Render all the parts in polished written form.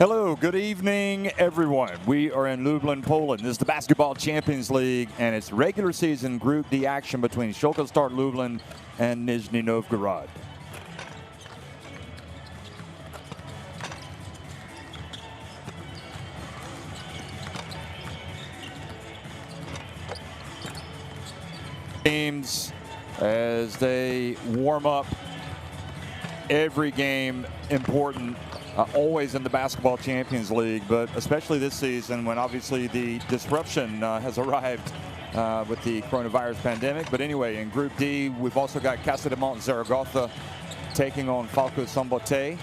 Hello, good evening, everyone. We are in Lublin, Poland. This is the Basketball Champions League, and it's regular season Group D action between Pszczo lka Lublin and Nizhny Novgorod. Teams as they warm up. Every game important. Always in the Basketball Champions League, but especially this season when obviously the disruption has arrived with the coronavirus pandemic. But anyway, in Group D, we've also got Zaragoza taking on Falco Sombote,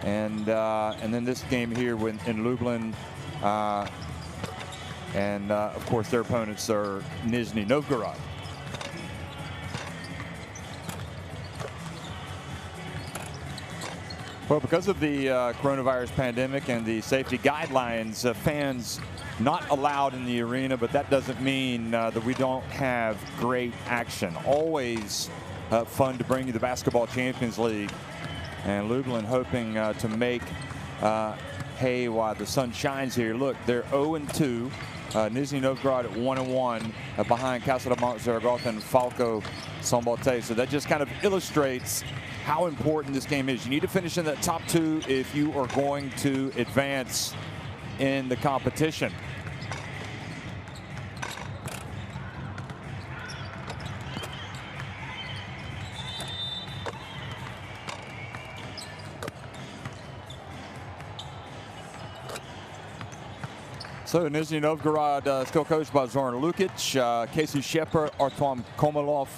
and then this game here in Lublin, and of course their opponents are Nizhny Novgorod. Well, because of the coronavirus pandemic and the safety guidelines, fans not allowed in the arena, but that doesn't mean that we don't have great action. Always fun to bring you the Basketball Champions League. And Lublin hoping to make hay while the sun shines here. Look, they're 0-2. Nizhny Novgorod at 1-1 behind Zaragoza and Falco Sombote. So that just kind of illustrates how important this game is. You need to finish in the top two if you are going to advance in the competition. So Nizhny Novgorod still coached by Zoran Lukic, Casey Shepard, Artem Komalov,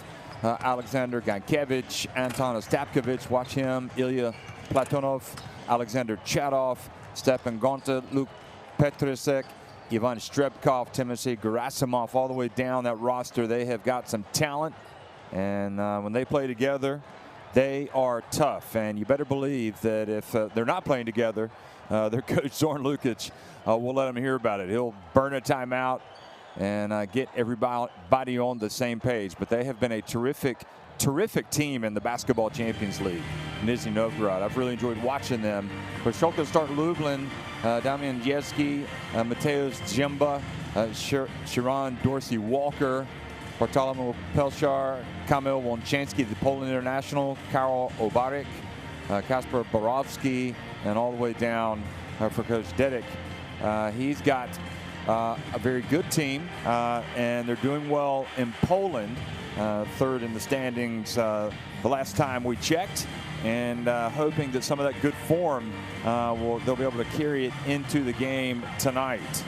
Alexander Gankevich, Anton Ostapkovich, watch him, Ilya Platonov, Alexander Chadov, Stepan Gonta, Luke Petrusek, Ivan Strebkov, Timothy Gerasimov, all the way down that roster. They have got some talent, and when they play together, they are tough. And you better believe that if they're not playing together, their coach Zoran Lukic will let them hear about it. He'll burn a timeout and get everybody on the same page. But they have been a terrific team in the Basketball Champions League, Nizhny Novgorod. I've really enjoyed watching them. For Pszczo lka Lublin, Damian Jeski, Mateusz Jemba, Sharon Dorsey Walker, Bartolomeu Pelchar, Kamil Łączański, the Poland international, Karol Obarek, Kasper Borowski, and all the way down for Coach Dedek. He's got a very good team, and they're doing well in Poland, third in the standings the last time we checked, and hoping that some of that good form they'll be able to carry it into the game tonight.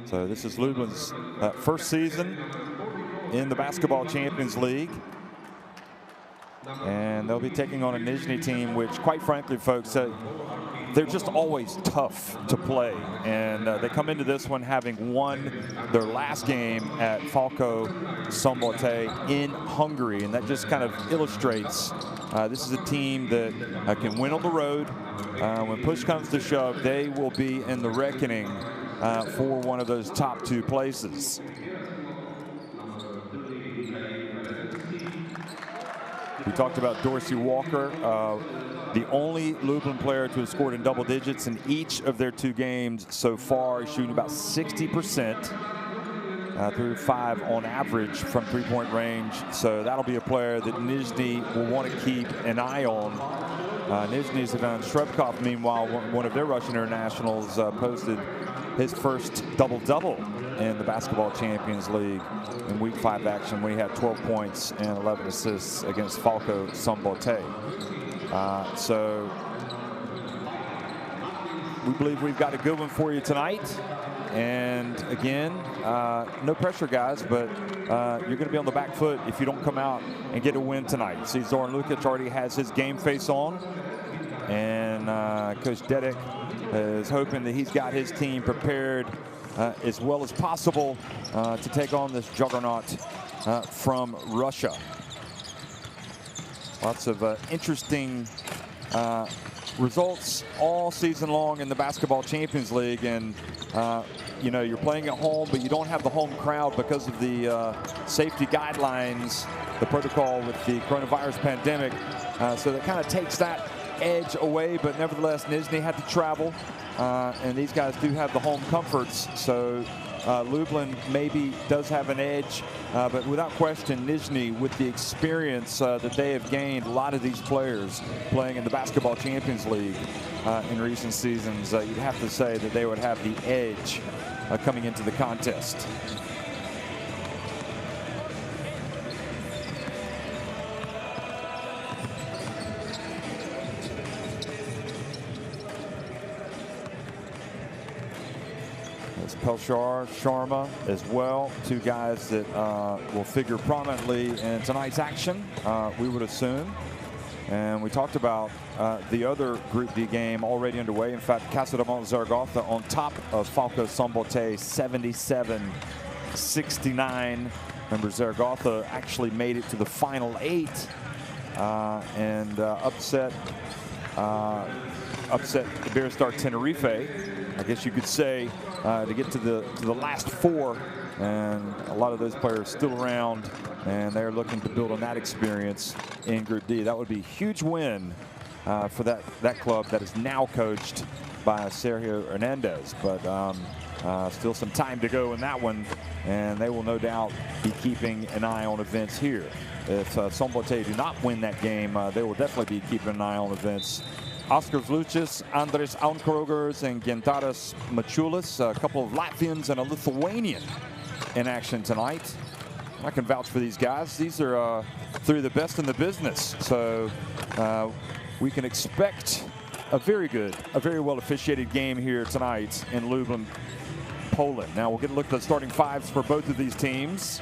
So this is Lublin's first season in the Basketball Champions League. And they'll be taking on a Nizhny team, which, quite frankly, folks, they're just always tough to play. And they come into this one having won their last game at Falco Sombote in Hungary. And that just kind of illustrates this is a team that can win on the road. When push comes to shove, they will be in the reckoning for one of those top two places. We talked about Dorsey Walker, the only Lublin player to have scored in double digits in each of their two games so far. He's shooting about 60% through 5 on average from three-point range. So that'll be a player that Nizhny will want to keep an eye on. Nizhny's Ivan Strebkov, meanwhile, one of their Russian internationals, posted his first double-double in the Basketball Champions League in Week 5 action. We had 12 points and 11 assists against Falco Sombote. So we believe we've got a good one for you tonight. And again, no pressure, guys, but you're going to be on the back foot if you don't come out and get a win tonight. See, Zoran Lukic already has his game face on, and Coach Dedek is hoping that he's got his team prepared as well as possible to take on this juggernaut from Russia. Lots of interesting results all season long in the Basketball Champions League, and you know, you're playing at home, but you don't have the home crowd because of the safety guidelines, the protocol with the coronavirus pandemic. So that kind of takes that edge away, but nevertheless, Nizhny had to travel, and these guys do have the home comforts. So Lublin maybe does have an edge, but without question, Nizhny, with the experience that they have gained, a lot of these players playing in the Basketball Champions League in recent seasons, you'd have to say that they would have the edge coming into the contest. Pszczo, Sharma as well, two guys that will figure prominently in tonight's action, we would assume. And we talked about the other Group D game already underway. In fact, Pszczo Lka on top of FIBA Basketball 77-69. Remember, Zaragoza actually made it to the final 8 and upset Iberostar Tenerife, I guess you could say, to get to the last 4, and a lot of those players still around, and they're looking to build on that experience in Group D. That would be a huge win for that club that is now coached by Sergio Hernandez, but still some time to go in that one, and they will no doubt be keeping an eye on events here. If Sombote do not win that game, they will definitely be keeping an eye on events. Oskars Lucius, Andres Aunkrogers, and Gintaras Machulis, a couple of Latvians and a Lithuanian in action tonight. I can vouch for these guys. These are 3 of the best in the business. So we can expect a very well officiated game here tonight in Lublin, Poland. Now we'll get a look at the starting 5s for both of these teams.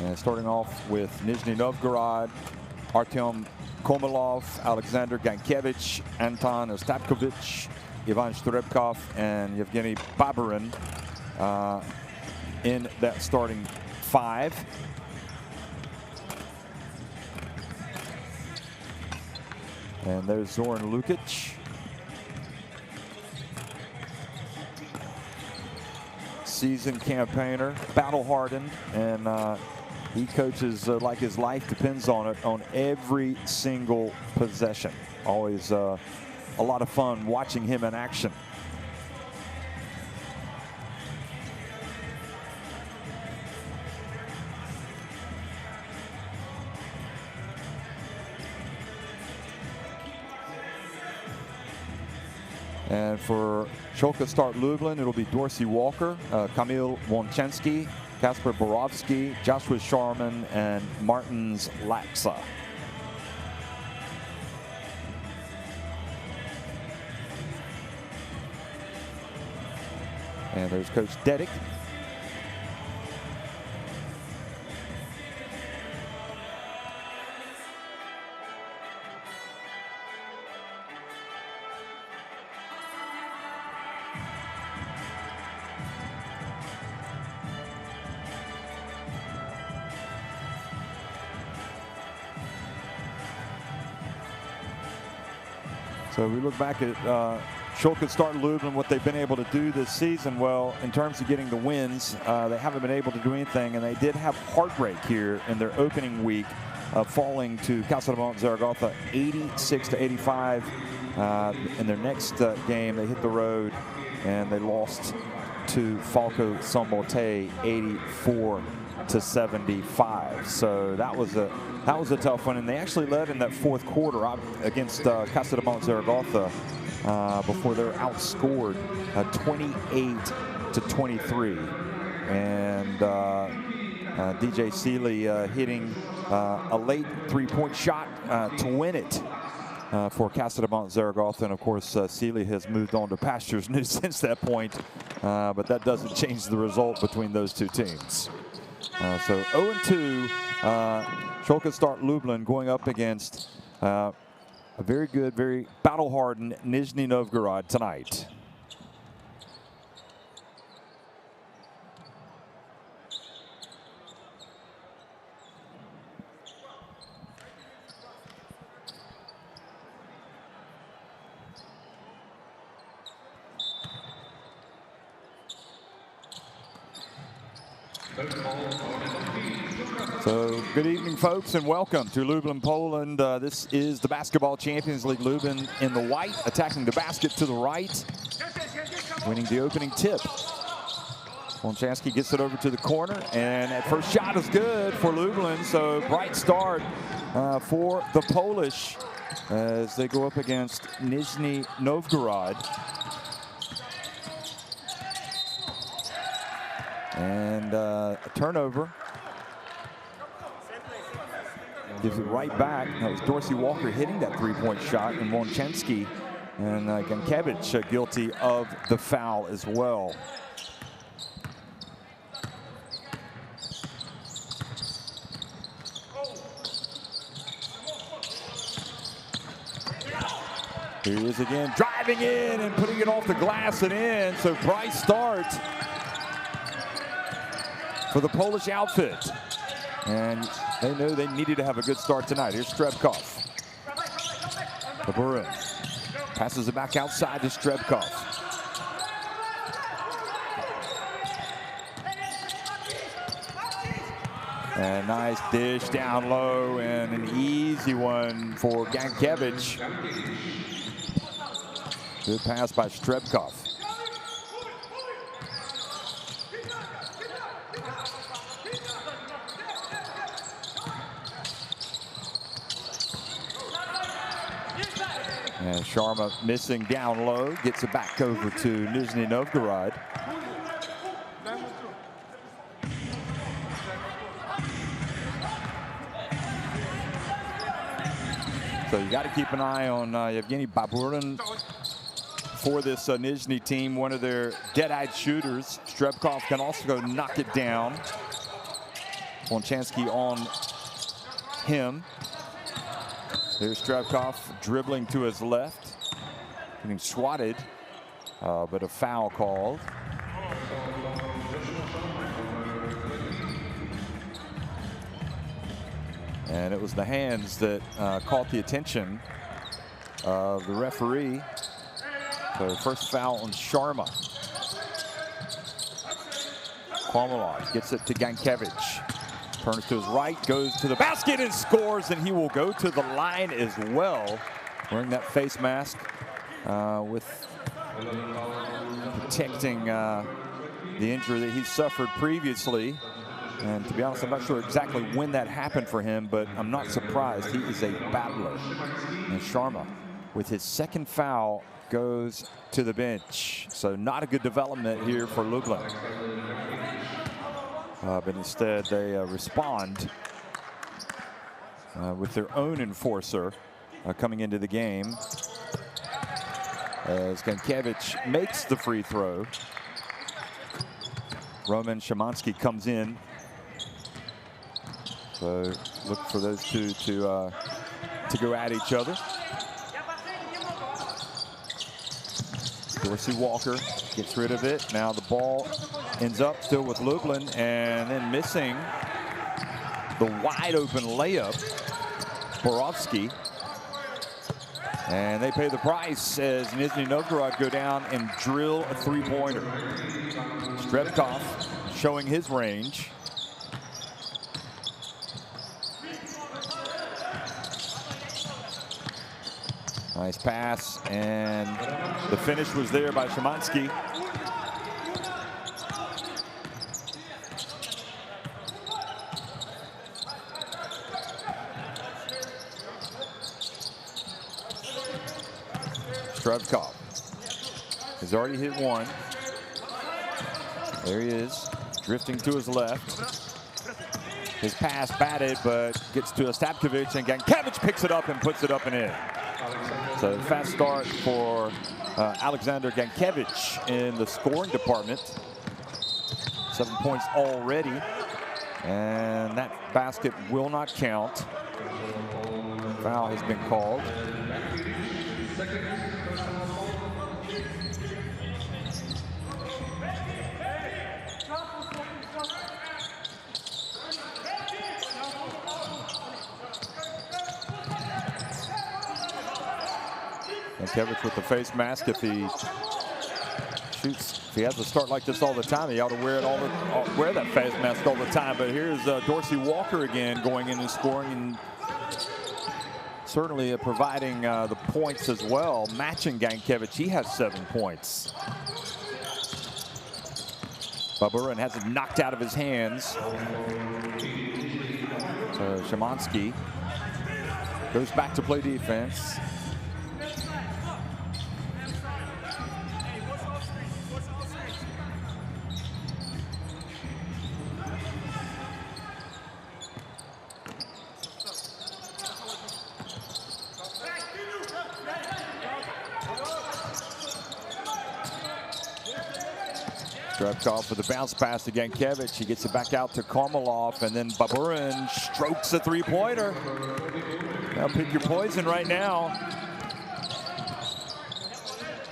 And starting off with Nizhny Novgorod, Artyom Komilov, Alexander Gankevich, Anton Ostapkovich, Ivan Shturebkov, and Yevgeny Babarin in that starting 5. And there's Zoran Lukic. Seasoned campaigner, battle-hardened, and he coaches like his life depends on it, on every single possession. Always a lot of fun watching him in action. And for Pszczo Lka Start Lublin, it'll be Dorsey Walker, Kamil Wonczynski, Kasper Borowski, Joshua Sharman, and Martins Laksa. And there's Coach Dedick. So we look back at Pszczo Lka Start Lublin, what they've been able to do this season. Well, in terms of getting the wins, they haven't been able to do anything, and they did have heartbreak here in their opening week, falling to Pszczo Zaragoza 86-85. In their next game, they hit the road and they lost to FIBA Sombote 84-75. So that was a tough one, and they actually led in that 4th quarter against Pszczo Zaragoza before they're outscored 28-23. And DJ Seeley hitting a late 3-point shot to win it for Pszczo Zaragoza. And of course, Seeley has moved on to pastures new since that point, but that doesn't change the result between those two teams. So 0-2, Pszczo Lka Start Lublin going up against a very good, very battle-hardened Nizhny Novgorod tonight. So good evening, folks, and welcome to Lublin, Poland. This is the Basketball Champions League. Lublin in the white, attacking the basket to the right, winning the opening tip. Włączanski gets it over to the corner, and that first shot is good for Lublin. So bright start for the Polish as they go up against Nizhny Novgorod. And a turnover. Gives it right back. That was Dorsey Walker hitting that three-point shot, and Włączanski and Gankevich guilty of the foul as well. Here he is again, driving in and putting it off the glass and in. So bright start for the Polish outfit. And they knew they needed to have a good start tonight. Here's Strebkov. The Baron passes it back outside to Strebkov. And nice dish down low, and an easy one for Gankevich. Good pass by Strebkov. And Sharma missing down low, gets it back over to Nizhny Novgorod. So you got to keep an eye on Yevgeny Baburin for this Nizhny team, one of their dead-eyed shooters. Strebkov can also go knock it down. Włączanski on him. There's Strebkov dribbling to his left, getting swatted, but a foul called. And it was the hands that caught the attention of the referee. So first foul on Sharma. Komolov gets it to Gankevich. Turns to his right, goes to the basket and scores, and he will go to the line as well. Wearing that face mask with protecting the injury that he suffered previously. And to be honest, I'm not sure exactly when that happened for him, but I'm not surprised. He is a battler. And Sharma, with his second foul, goes to the bench. So not a good development here for Lublin. But instead, they respond with their own enforcer coming into the game. As Gankevich makes the free throw. Roman Szymanski comes in. So look for those two to go at each other. Dorsey Walker gets rid of it. Now the ball ends up still with Lublin, and then missing the wide open layup, Borowski. And they pay the price as Nizhny Novgorod go down and drill a three-pointer. Strebkov showing his range. Nice pass, and the finish was there by Szymanski. Strebkov has already hit one. There he is, drifting to his left. His pass batted, but gets to Ostapkovich, and Gankevich picks it up and puts it up and in. So fast start for Alexander Gankevich in the scoring department. 7 points already, and that basket will not count. Foul has been called. Gankevich with the face mask. If he shoots If he has to start like this all the time, he ought to wear that face mask all the time. But here's Dorsey Walker again going in and scoring, and certainly providing the points as well, matching Gankevich. He has 7 points. Baburin has it knocked out of his hands. So Szymanski goes back to play defense. Strebkov for the bounce pass to Gankevich. He gets it back out to Komolov, and then Baburin strokes a three-pointer. Now pick your poison right now.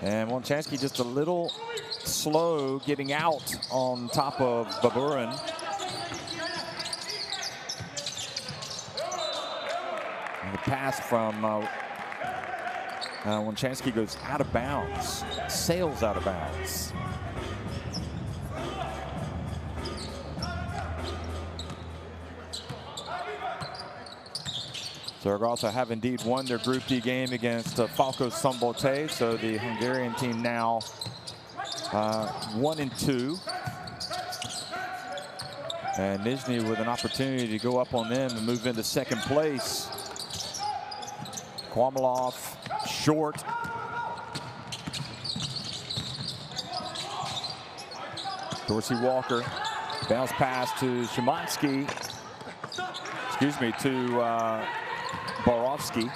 And Wonchansky just a little slow getting out on top of Baburin. And the pass from Wonchansky goes out of bounds, sails out of bounds. Zaragoza have indeed won their Group D game against Falco Szombathely. So the Hungarian team now 1-2. And Nizhny with an opportunity to go up on them and move into second place. Komolov short. Dorsey Walker, bounce pass to Szymanski. Excuse me, to Borowski.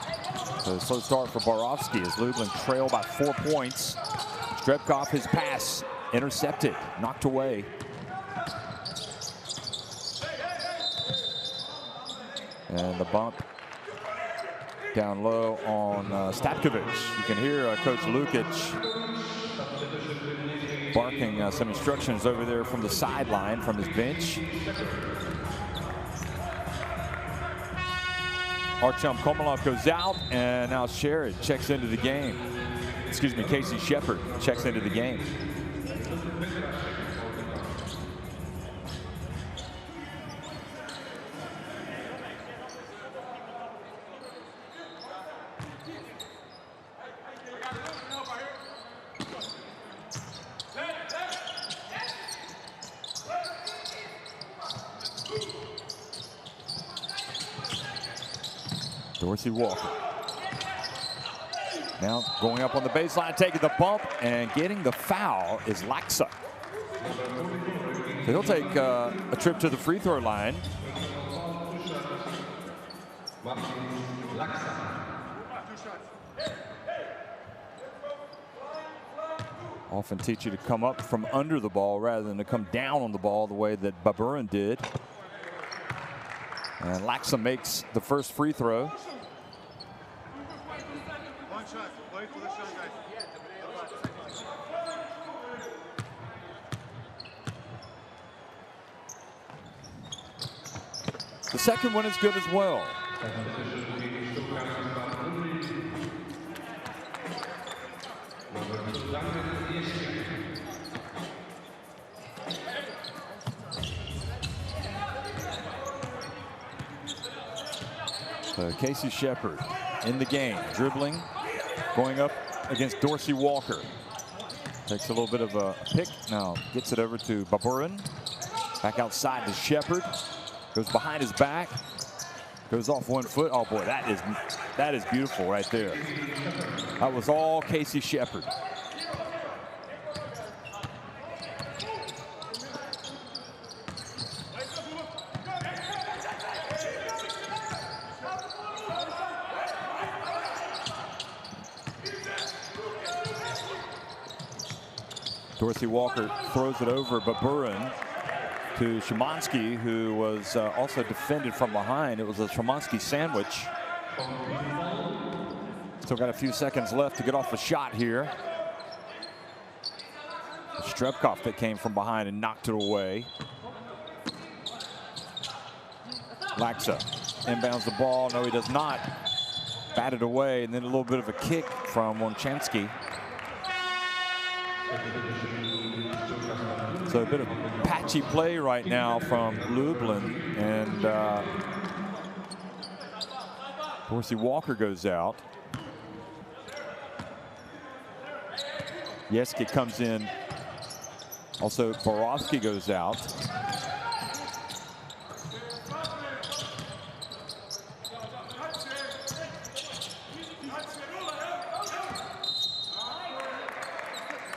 So a slow start for Borowski as Lublin trail by 4 points. Strebkov, his pass intercepted, knocked away. And the bump down low on Statkovich. You can hear Coach Lukic barking some instructions over there from the sideline, from his bench. Artyom Komolov goes out, and now Sherrod checks into the game. Excuse me, Casey Shepard checks into the game. Dorsey Walker. Now going up on the baseline, taking the bump, and getting the foul is Laksa. So he'll take a trip to the free throw line. Often teach you to come up from under the ball rather than to come down on the ball the way that Baburin did. And Laksa makes the first free throw. The second one is good as well. So Casey Shepard in the game, dribbling, going up against Dorsey Walker. Takes a little bit of a pick, now gets it over to Baburin. Back outside to Shepard. Goes behind his back, goes off 1 foot. Oh boy, that is beautiful right there. That was all Casey Shepard. Dorsey Walker throws it over Baburin to Szymanski, who was also defended from behind. It was a Szymanski sandwich. Still got a few seconds left to get off a shot here. Strebkov that came from behind and knocked it away. Laksa inbounds the ball. No, he does not. Batted away, and then a little bit of a kick from Wonchansky. So a bit of patchy play right now from Lublin, and Dorsey Walker goes out. Yeski comes in. Also, Borowski goes out.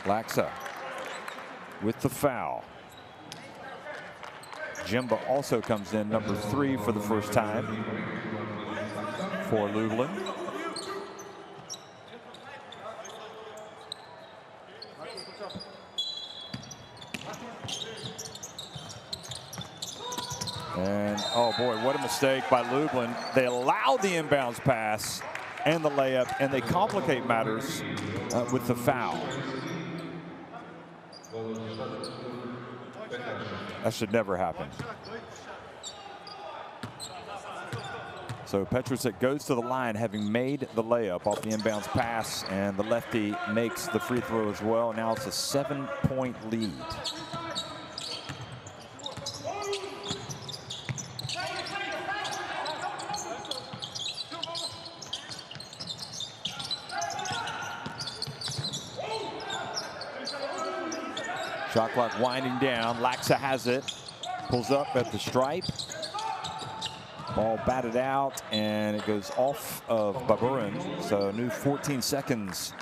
Laxa with the foul. Jimba also comes in, number 3 for the first time for Lublin. And oh boy, what a mistake by Lublin. They allow the inbounds pass and the layup, and they complicate matters with the foul. That should never happen. So Petrusek goes to the line having made the layup off the inbounds pass, and the lefty makes the free throw as well. Now it's a 7-point lead. Shot clock winding down. Laxa has it. Pulls up at the stripe. Ball batted out, and it goes off of Baburin. So a new 14 seconds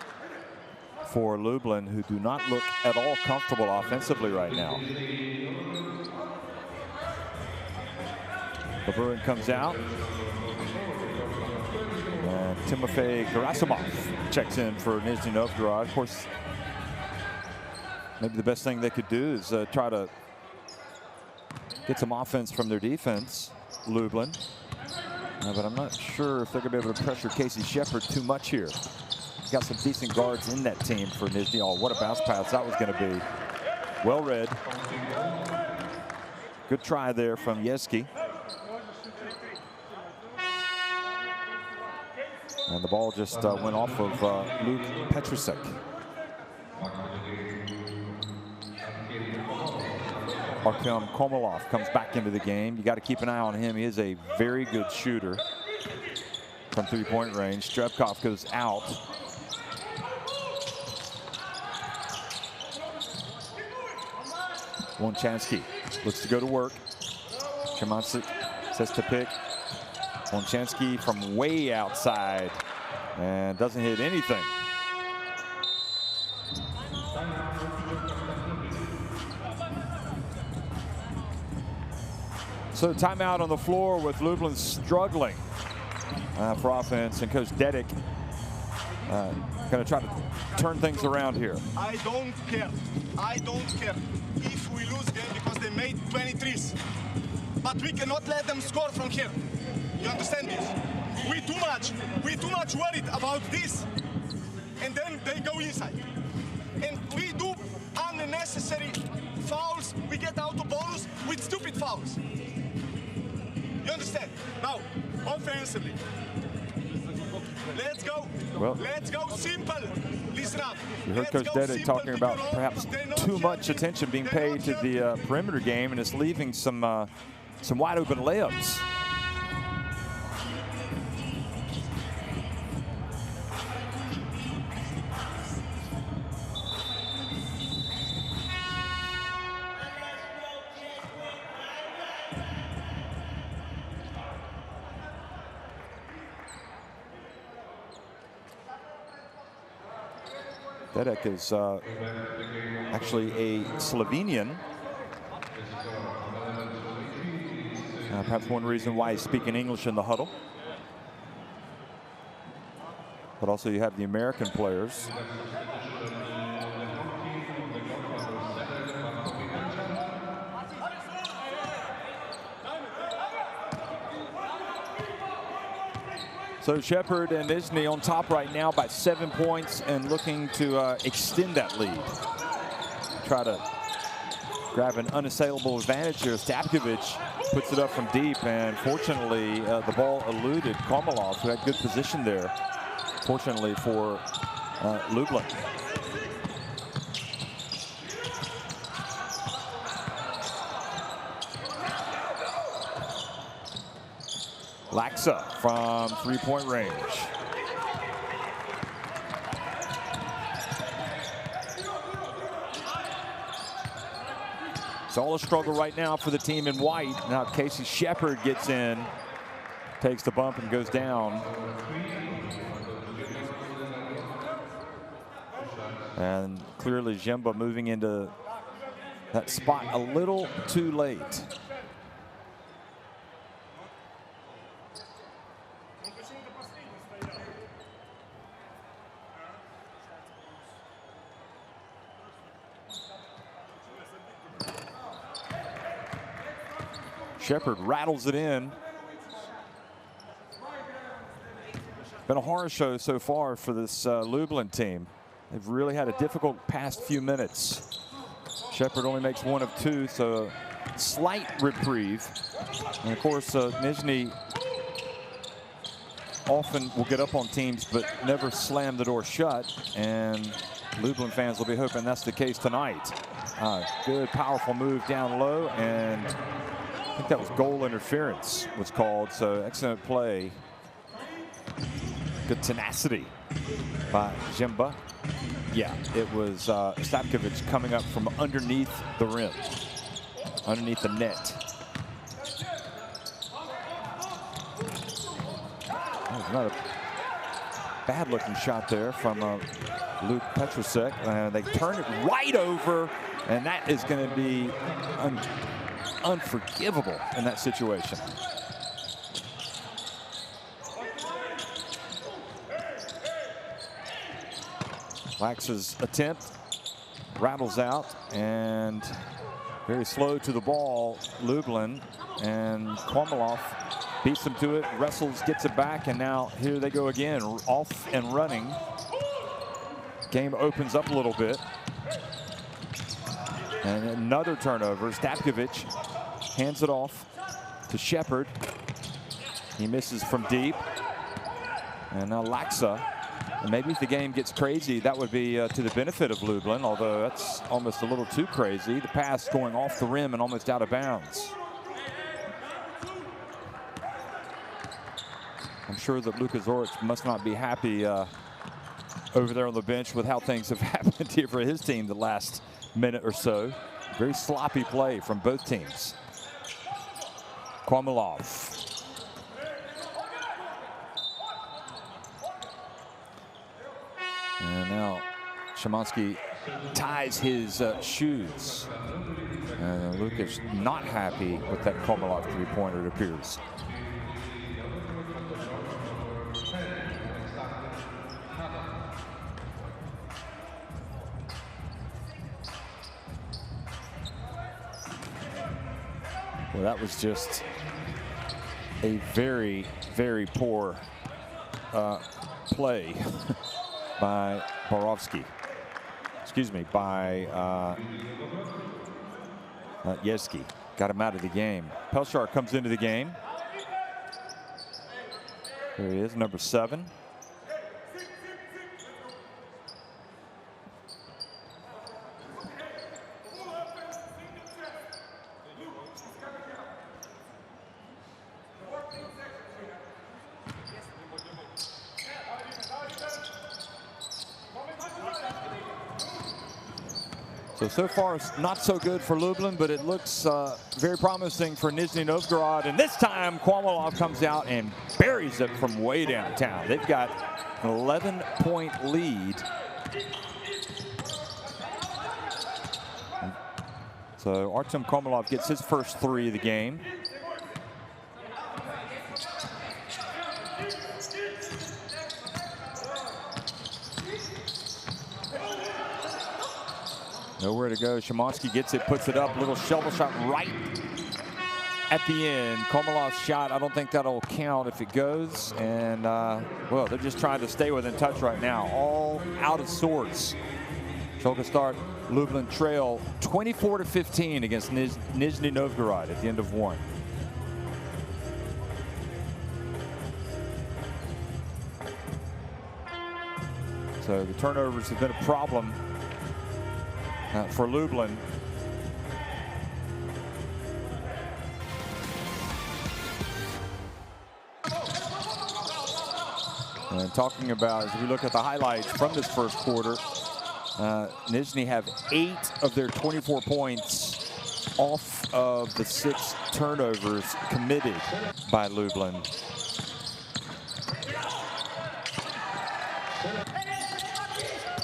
for Lublin, who do not look at all comfortable offensively right now. Baburin comes out. And Timofey Gerasimov checks in for Nizhny Novgorod. Of course, maybe the best thing they could do is try to get some offense from their defense, Lublin. But I'm not sure if they're going to be able to pressure Casey Shepard too much here. Got some decent guards in that team for Nizhny. Oh, what a bounce pass that was going to be. Well read. Good try there from Yeski. And the ball just went off of Luke Petrusek. Artyom Komolov comes back into the game. You got to keep an eye on him. He is a very good shooter from three-point range. Strebkov goes out. Wonchansky looks to go to work. Chemansik says to pick. Wonchansky from way outside and doesn't hit anything. So timeout on the floor with Lublin struggling for offense, and Coach Dedek going to try to turn things around here. I don't care. I don't care if we lose game because they made 23s. But we cannot let them score from here. You understand this? We're too much worried about this. And then they go inside. And we do unnecessary fouls. We get out of bonus with stupid fouls. You understand? Now, offensively. Let's go. Well, let's go simple. Listen up. You heard Coach Dedek talking about perhaps too much attention being paid to the perimeter game, and it's leaving some wide open layups. Dedek is actually a Slovenian. Perhaps one reason why he's speaking English in the huddle. But also you have the American players. So Shepard and Nizhny on top right now by 7 points and looking to extend that lead. Try to grab an unassailable advantage here. Stavkovic puts it up from deep, and fortunately the ball eluded Komolov, who had good position there, fortunately for Laksa from three-point range. It's all a struggle right now for the team in white. Now Casey Shepard gets in, takes the bump and goes down. And clearly Jemba moving into that spot a little too late. Shepard rattles it in. Been a horror show so far for this Lublin team. They've really had a difficult past few minutes. Shepard only makes 1 of 2, so slight reprieve. And of course, Nizhny often will get up on teams, but never slam the door shut. And Lublin fans will be hoping that's the case tonight. Good, powerful move down low, and I think that was goal interference was called, so excellent play. Good tenacity by Jemba. Yeah, it was Stapkovic coming up from underneath the rim, underneath the net. That was not a bad-looking shot there from Luke Petrosek. They turn it right over, and that is going to be unforgivable in that situation. Lax's attempt rattles out, and very slow to the ball, Lublin, and Kormalov beats him to it, wrestles, gets it back, and now here they go again, off and running. Game opens up a little bit. And another turnover. Stapkovic hands it off to Shepard. He misses from deep. And now Laksa. And maybe if the game gets crazy, that would be to the benefit of Lublin, although that's almost a little too crazy. The pass going off the rim and almost out of bounds. I'm sure that Luka Zoric must not be happy over there on the bench with how things have happened here for his team the last minute or so. Very sloppy play from both teams. Kormalov. And now Szymanski ties his shoes. And Luka's not happy with that Kormalov three-pointer, it appears. Well, that was just a very, very poor play by Borovsky. Excuse me, by Yeski. Got him out of the game. Pelchar comes into the game. There he is, number 7. So far, it's not so good for Lublin, but it looks very promising for Nizhny Novgorod. And this time, Kormalov comes out and buries it from way downtown. They've got an 11-point lead. So Artem Kormalov gets his first 3 of the game. Nowhere to go. Szymanski gets it, puts it up. Little shovel shot right at the end. Kormalov's shot, I don't think that'll count if it goes. And, well, they're just trying to stay within touch right now. All out of sorts. Pszczo lka start Lublin trail 24-15 against Nizhny Novgorod at the end of 1. So the turnovers have been a problem for Lublin. And talking about, as we look at the highlights from this first quarter, Nizhny have 8 of their 24 points off of the 6 turnovers committed by Lublin.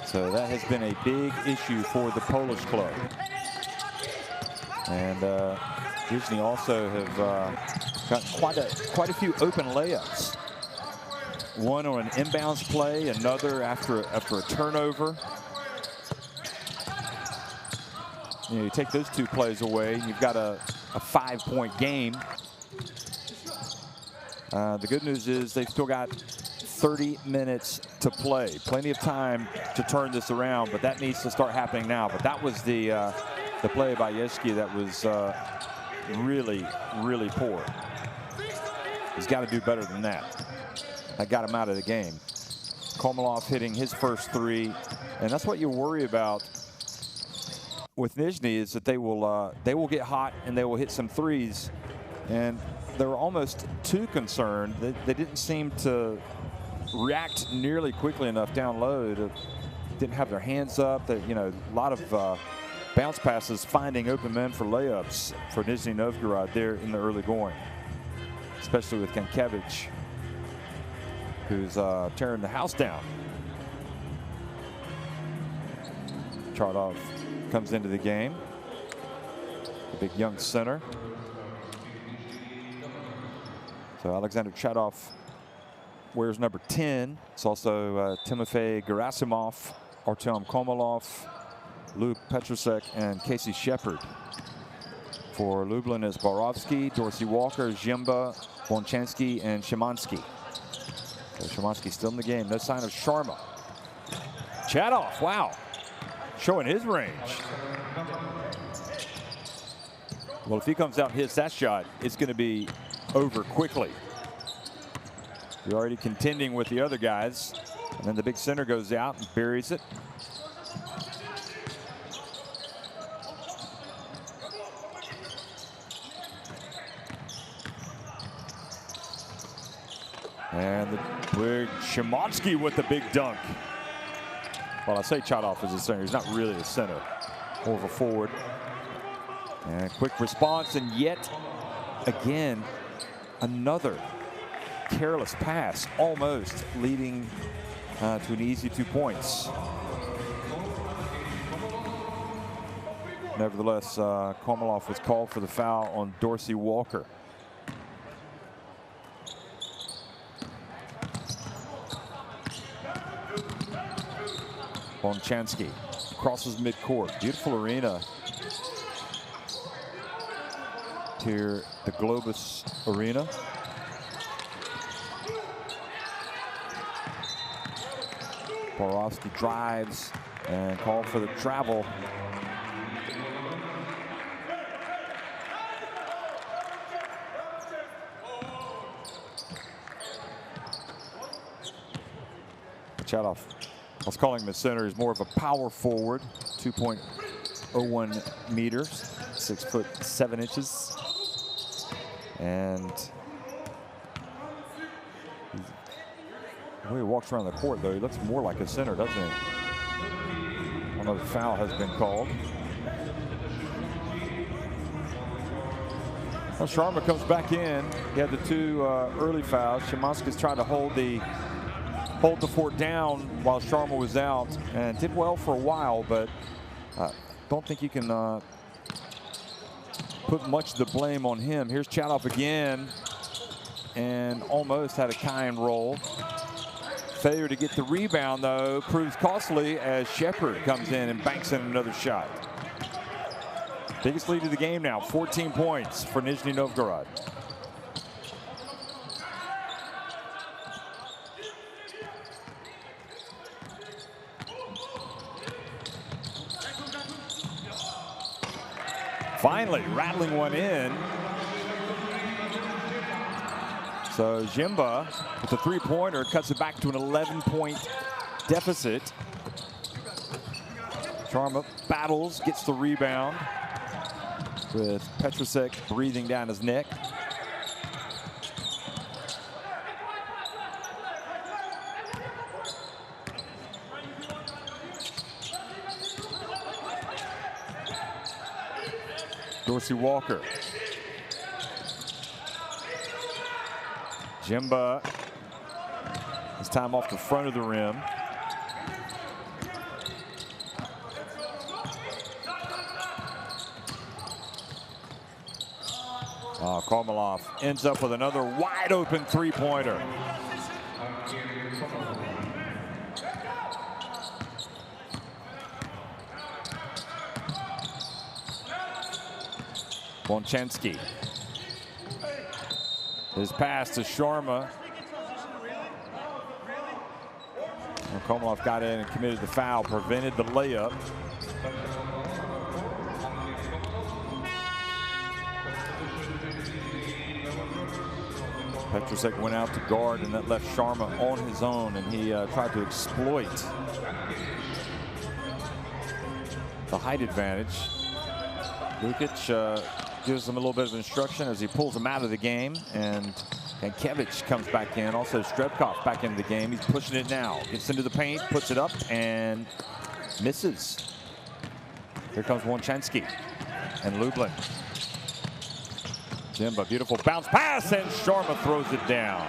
So that has been a big issue for the Polish club. And Nizhny also have got quite a few open layups. One on an inbounds play, another after a turnover. You know, you take those 2 plays away, and you've got a 5-point game. The good news is they've still got 30 minutes to play. Plenty of time to turn this around, but that needs to start happening now. But that was the play by Yeshki that was really, really poor. He's got to do better than that. That got him out of the game. Komolov hitting his first 3, and that's what you worry about with Nizhny, is that they will get hot and they will hit some threes, and they were almost too concerned. They didn't seem to react nearly quickly enough down low. Didn't have their hands up. You know, a lot of bounce passes finding open men for layups for Nizhny Novgorod there in the early going, especially with Gankevich, who's tearing the house down. Chardov comes into the game, the big young center. So Alexander Chadov wears number 10. It's also Timofey Gerasimov, Artyom Komolov, Luke Petrusek, and Casey Shepard. For Lublin is Borovsky, Dorsey Walker, Zhimba, Bonchansky, and Szymanski. So Szymanski still in the game. No sign of Sharma. Chadov, wow, showing his range. Well, if he comes out and hits that shot, it's going to be over quickly. You're already contending with the other guys. And then the big center goes out and buries it. And the big Szymanski with the big dunk. Well, I say Chadov is a center. He's not really a center, more of a forward. And quick response, and yet again, another careless pass, almost leading to an easy 2 points. Nevertheless, Komolov was called for the foul on Dorsey Walker. Bonchansky crosses midcourt. Beautiful arena here, the Globus Arena. Borovsky drives and called for the travel. Chadov, I was calling him a center. He's more of a power forward, 2.01 meters, 6'7". And the way he walks around the court, though, he looks more like a center, doesn't he? Another foul has been called. Well, Sharma comes back in. He had the 2 early fouls. Szymanski's trying to hold the fort down while Sharma was out, and did well for a while, but don't think you can put much of the blame on him. Here's Chadov again, and almost had a kind roll. Failure to get the rebound, though, proves costly as Shepard comes in and banks in another shot. Biggest lead of the game now, 14 points for Nizhny Novgorod. Finally rattling one in. So Zhimba with a 3-pointer cuts it back to an 11-point deficit. Sharma battles, gets the rebound with Petrusek breathing down his neck. Dorsey Walker. Jimba. This time off the front of the rim. Komalov ends up with another wide open three-pointer. Bonchansky. His pass to Sharma. Komalov got in and committed the foul, prevented the layup. Petrusek went out to guard, and that left Sharma on his own, and he tried to exploit the height advantage. Lukic gives him a little bit of instruction as he pulls him out of the game, and Gankevich comes back in. Also Strebkov back into the game. He's pushing it now. Gets into the paint, puts it up, and misses. Here comes Wonchansky and Lublin. Jimba, beautiful bounce pass, and Sharma throws it down.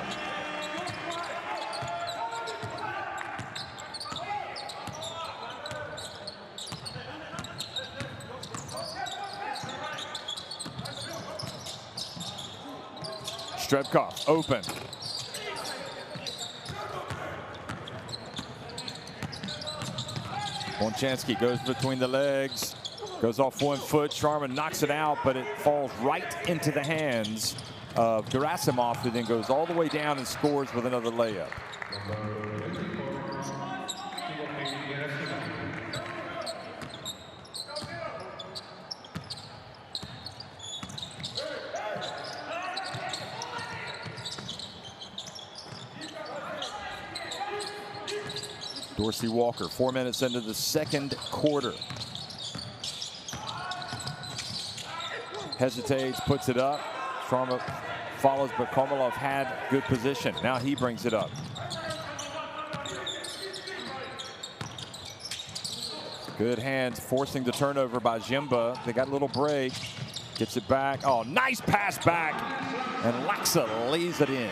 Strebkov open. Bonchansky goes between the legs. Goes off 1 foot. Sharma knocks it out, but it falls right into the hands of Gerasimov, who then goes all the way down and scores with another layup. Dorsey Walker, 4 minutes into the second quarter. Hesitates, puts it up. Sharma follows, but Komalov had good position. Now he brings it up. Good hands, forcing the turnover by Jimba. They got a little break. Gets it back. Oh, nice pass back. And Laksa lays it in.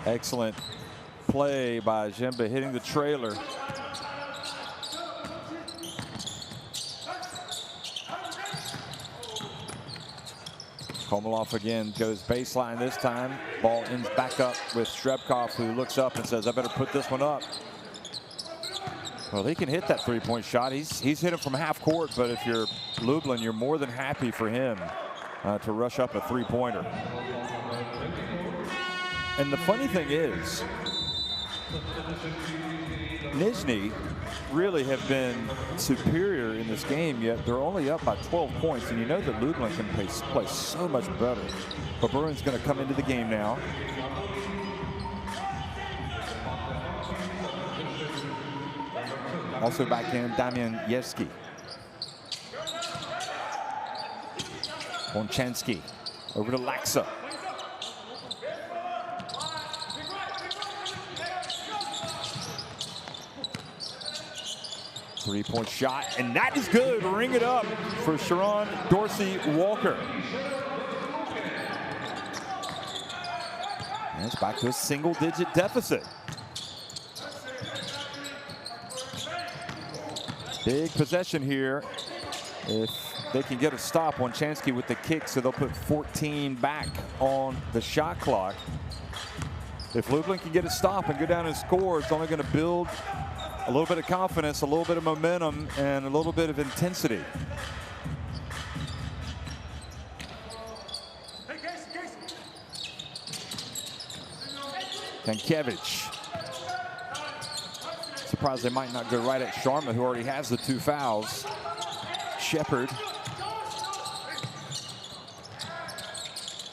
Excellent play by Jimba, hitting the trailer. Komalov again goes baseline this time. Ball ends back up with Strebkov, who looks up and says, I better put this one up. Well, he can hit that three-point shot. He's hit it from half court, but if you're Lublin, you're more than happy for him to rush up a three-pointer. And the funny thing is, Nizhny really have been superior in this game, yet they're only up by 12 points. And you know that Lublin can play so much better. But Baburin's going to come into the game now. Also back in Damian Yevsky. Bonchansky over to Laksa. Three-point shot, and that is good. Ring it up for Sharon Dorsey Walker. And it's back to a single-digit deficit. Big possession here. If they can get a stop on Chansky with the kick, so they'll put 14 back on the shot clock. If Lublin can get a stop and go down and score, it's only going to build a little bit of confidence, a little bit of momentum, and a little bit of intensity. Gankevich. Surprised they might not go right at Sharma, who already has the 2 fouls. Shepard.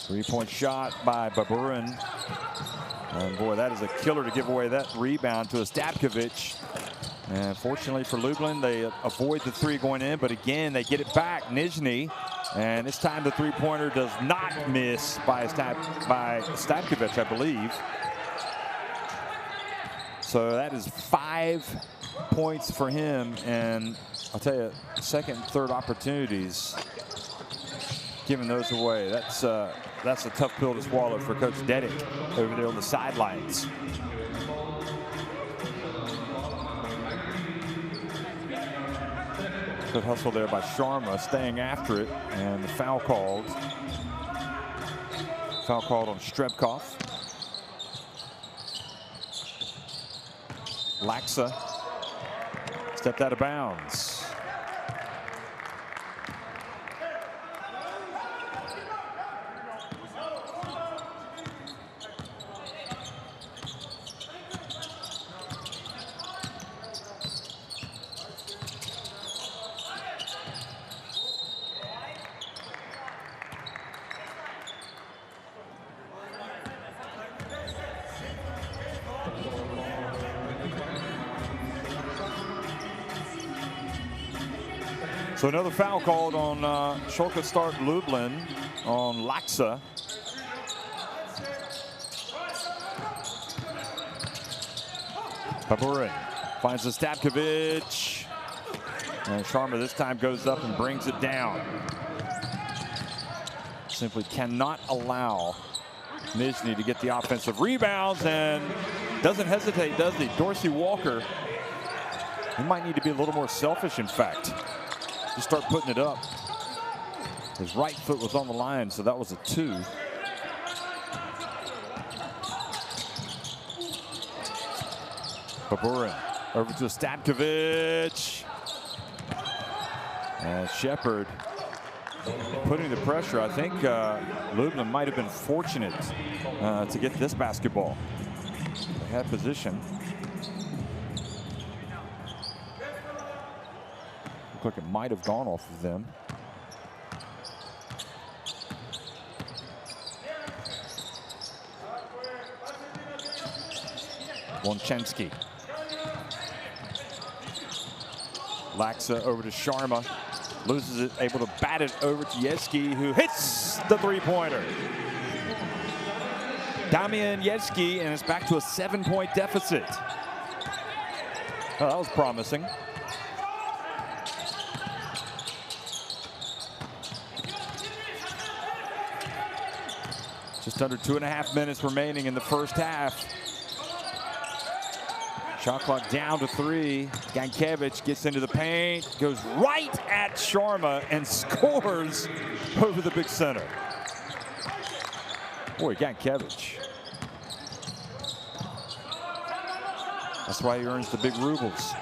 Three-point shot by Baburin. And boy, that is a killer to give away that rebound to Ostapkovich. And fortunately for Lublin, they avoid the 3 going in, but again, they get it back. Nizhny, and this time the three-pointer does not miss by Ostapkovich, I believe. So that is 5 points for him, and I'll tell you, second and third opportunities, giving those away. That's a tough pill to swallow for Coach Dedick over there on the sidelines. Good hustle there by Sharma, staying after it, and the foul called. Foul called on Strebkov. Laksa stepped out of bounds. So another foul called on Pszczo lka start Lublin on Laksa. Baburin finds the Stavkovic. And Sharma this time goes up and brings it down. Simply cannot allow Nizhny to get the offensive rebounds, and doesn't hesitate, does he? Dorsey Walker, he might need to be a little more selfish, in fact. Just start putting it up. His right foot was on the line, so that was a 2. Baburin over to Stavkovic. And Shepard putting the pressure. I think Lublin might have been fortunate to get this basketball. They had position. Looked like it might have gone off of them. Wonczynski. Laksa over to Sharma. Loses it, able to bat it over to Yeski, who hits the three-pointer. Damian Yeski, and it's back to a 7-point deficit. Oh, that was promising. Just under 2.5 minutes remaining in the first half. Shot clock down to 3. Gankevich gets into the paint, goes right at Sharma, and scores over the big center. Boy, Gankevich. That's why he earns the big rubles.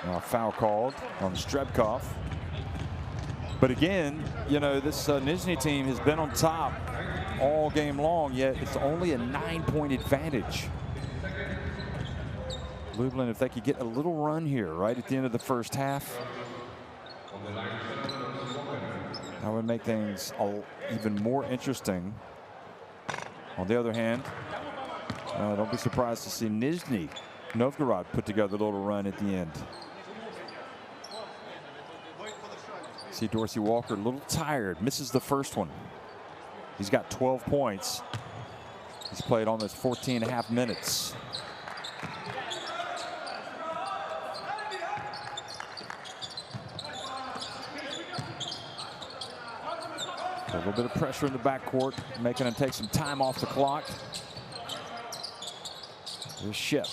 Now foul called on Strebkov. But again, you know, this Nizhny team has been on top all game long, yet it's only a 9-point advantage. Lublin, if they could get a little run here right at the end of the first half, that would make things even more interesting. On the other hand, don't be surprised to see Nizhny Novgorod put together a little run at the end. See Dorsey Walker a little tired, misses the first one. He's got 12 points. He's played almost 14.5 minutes. A little bit of pressure in the backcourt, making him take some time off the clock. Here's Shep.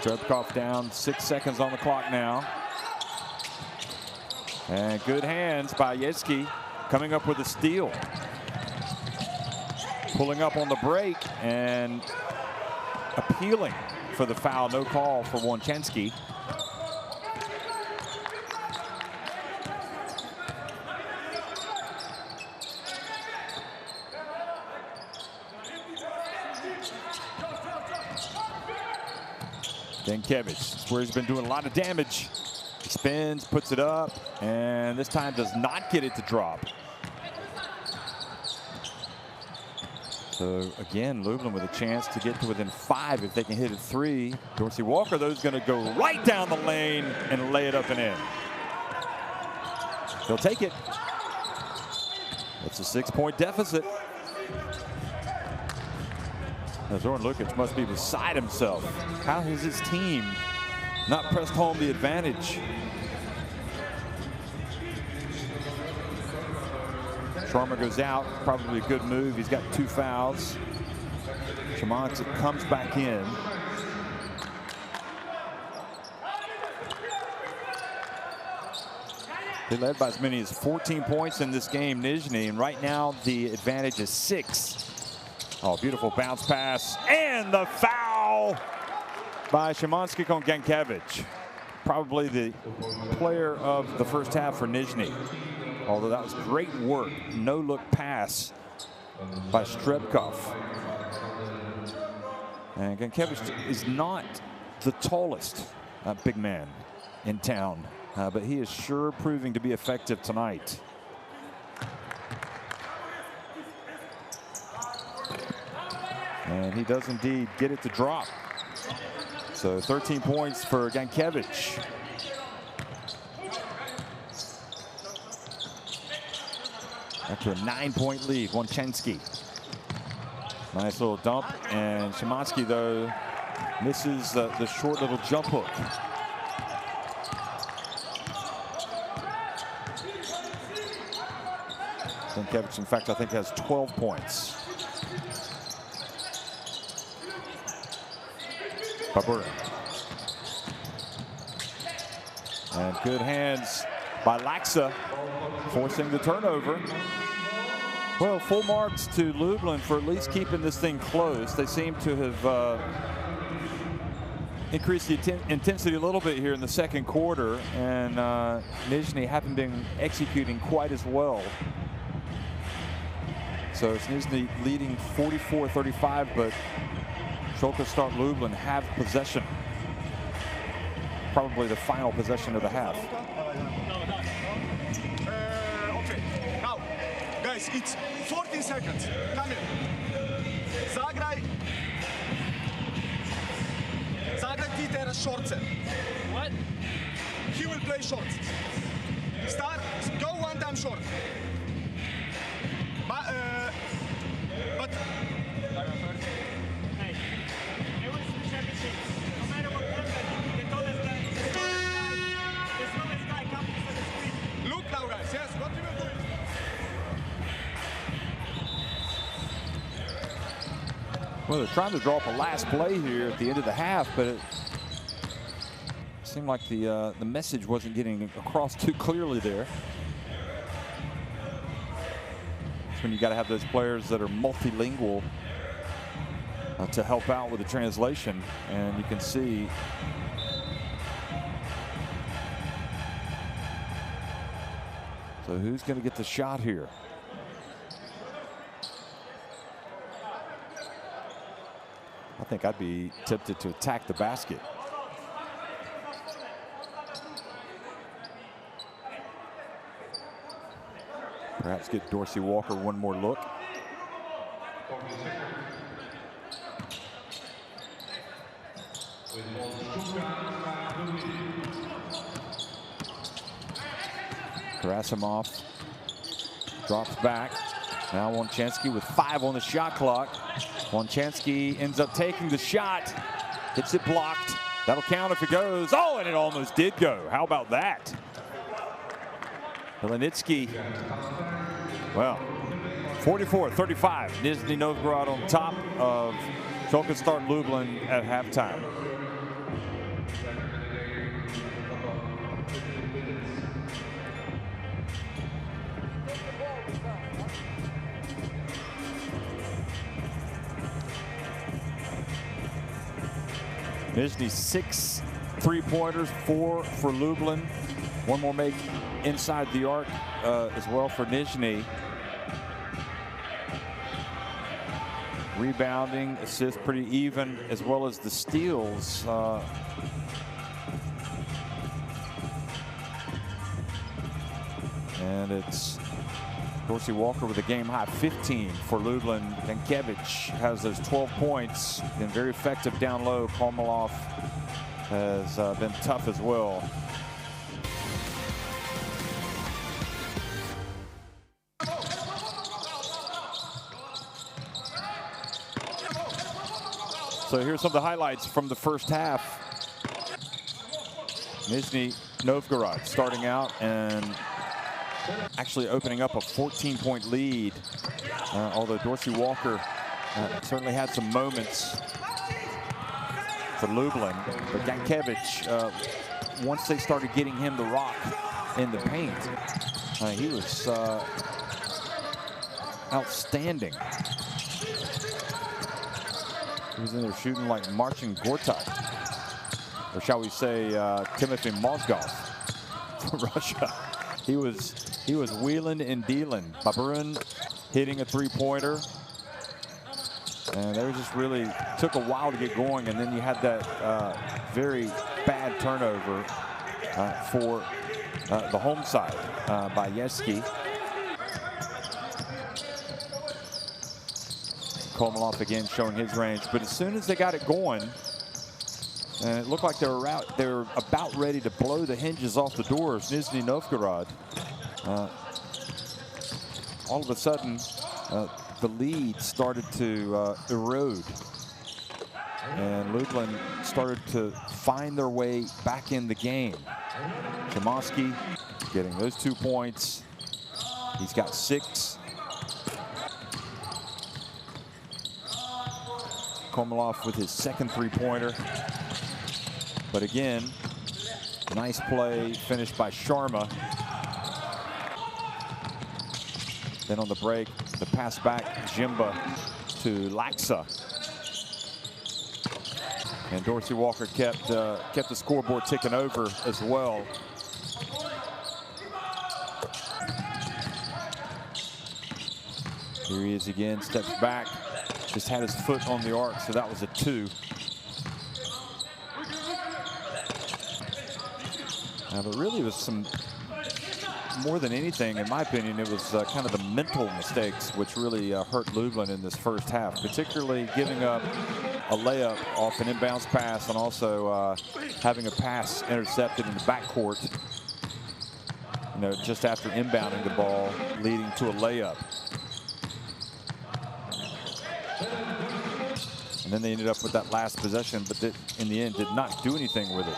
Strebkov down, 6 seconds on the clock now. And good hands by Yeski, coming up with a steal. Pulling up on the break and appealing for the foul. No call for Wonczynski. Gankevich, where he's been doing a lot of damage. He spins, puts it up, and this time does not get it to drop. So again, Lublin with a chance to get to within 5 if they can hit a 3. Dorsey Walker, though, is going to go right down the lane and lay it up and in. He'll take it. a 6-point deficit. Now, Zoran Lukic must be beside himself. How has his team not pressed home the advantage? Sharma goes out, probably a good move. He's got 2 fouls. Szymanski comes back in. They led by as many as 14 points in this game, Nizhny, and right now the advantage is 6. Oh, beautiful bounce pass, and the foul by Szymanski on Gankevich. Probably the player of the first half for Nizhny. Although that was great work, no-look pass by Strebkov. And Gankevich is not the tallest big man in town, but he is sure proving to be effective tonight. And he does indeed get it to drop. So 13 points for Gankevich. After a 9-point lead, Wonczynski. Nice little dump, and Szymanski, though, misses the short little jump hook. Gankevich, in fact, I think has 12 points. Babura. And good hands by Laksa, forcing the turnover. Well, full marks to Lublin for at least keeping this thing close. They seem to have increased the intensity a little bit here in the second quarter, and Nizhny haven't been executing quite as well. So it's Nizhny leading 44-35, but Pszczo lka Lublin have possession. Probably the final possession of the half. Okay, now, guys, it's 14 seconds. Come here. Zagraj ti teraz shortce. What? He will play shorts. Start, go one time short. But hey, it was the championship. No matter what happened, the tallest guy, the slowest guy comes to the screen. Look now, guys. Yes, what we will do. Well, they're trying to draw up a last play here at the end of the half, but it seemed like the message wasn't getting across too clearly there. That's when you got to have those players that are multilingual to help out with the translation, and you can see so who's going to get the shot here? I think I'd be tempted to attack the basket. Perhaps get Dorsey Walker one more look. Gerasimov drops back. Now Wonczynski with 5 on the shot clock. Wonczynski ends up taking the shot. Gets it blocked. That'll count if it goes. Oh, and it almost did go. How about that? Helenitsky. Well, 44-35. Nizhny Novgorod on top of Pszczo lka Lublin at halftime. Nizhny 6 3-pointers, 4 for Lublin. One more make inside the arc as well for Nizhny. Rebounding, assists pretty even, as well as the steals. And it's Dorsey Walker with a game-high 15 for Lublin. Gankevich has those 12 points. Been very effective down low. Komalov has been tough as well. So here's some of the highlights from the first half. Nizhny Novgorod starting out and actually opening up a 14-point lead. Although Dorsey Walker certainly had some moments for Lublin. But Gankevich, once they started getting him the rock in the paint, he was outstanding. He was in there shooting like marching Gortat, or shall we say Timothy Mozgov for Russia. He was wheeling and dealing. Baburun hitting a three-pointer. And they just really took a while to get going, and then you had that very bad turnover for the home side by Yeski. Komalov again showing his range, but as soon as they got it going, and it looked like they were about ready to blow the hinges off the doors, Nizhny Novgorod, all of a sudden the lead started to erode, and Lublin started to find their way back in the game. Chemosky getting those 2 points. He's got 6. Komalov with his second three-pointer. But again, nice play finished by Sharma. Then on the break, the pass back, Jimba to Laksa. And Dorsey Walker kept the scoreboard ticking over as well. Here he is again, steps back. Just had his foot on the arc, so that was a 2. But really it was some, more than anything, in my opinion, it was kind of the mental mistakes which really hurt Lublin in this first half, particularly giving up a layup off an inbounds pass and also having a pass intercepted in the backcourt, just after inbounding the ball, leading to a layup. And then they ended up with that last possession, but in the end did not do anything with it.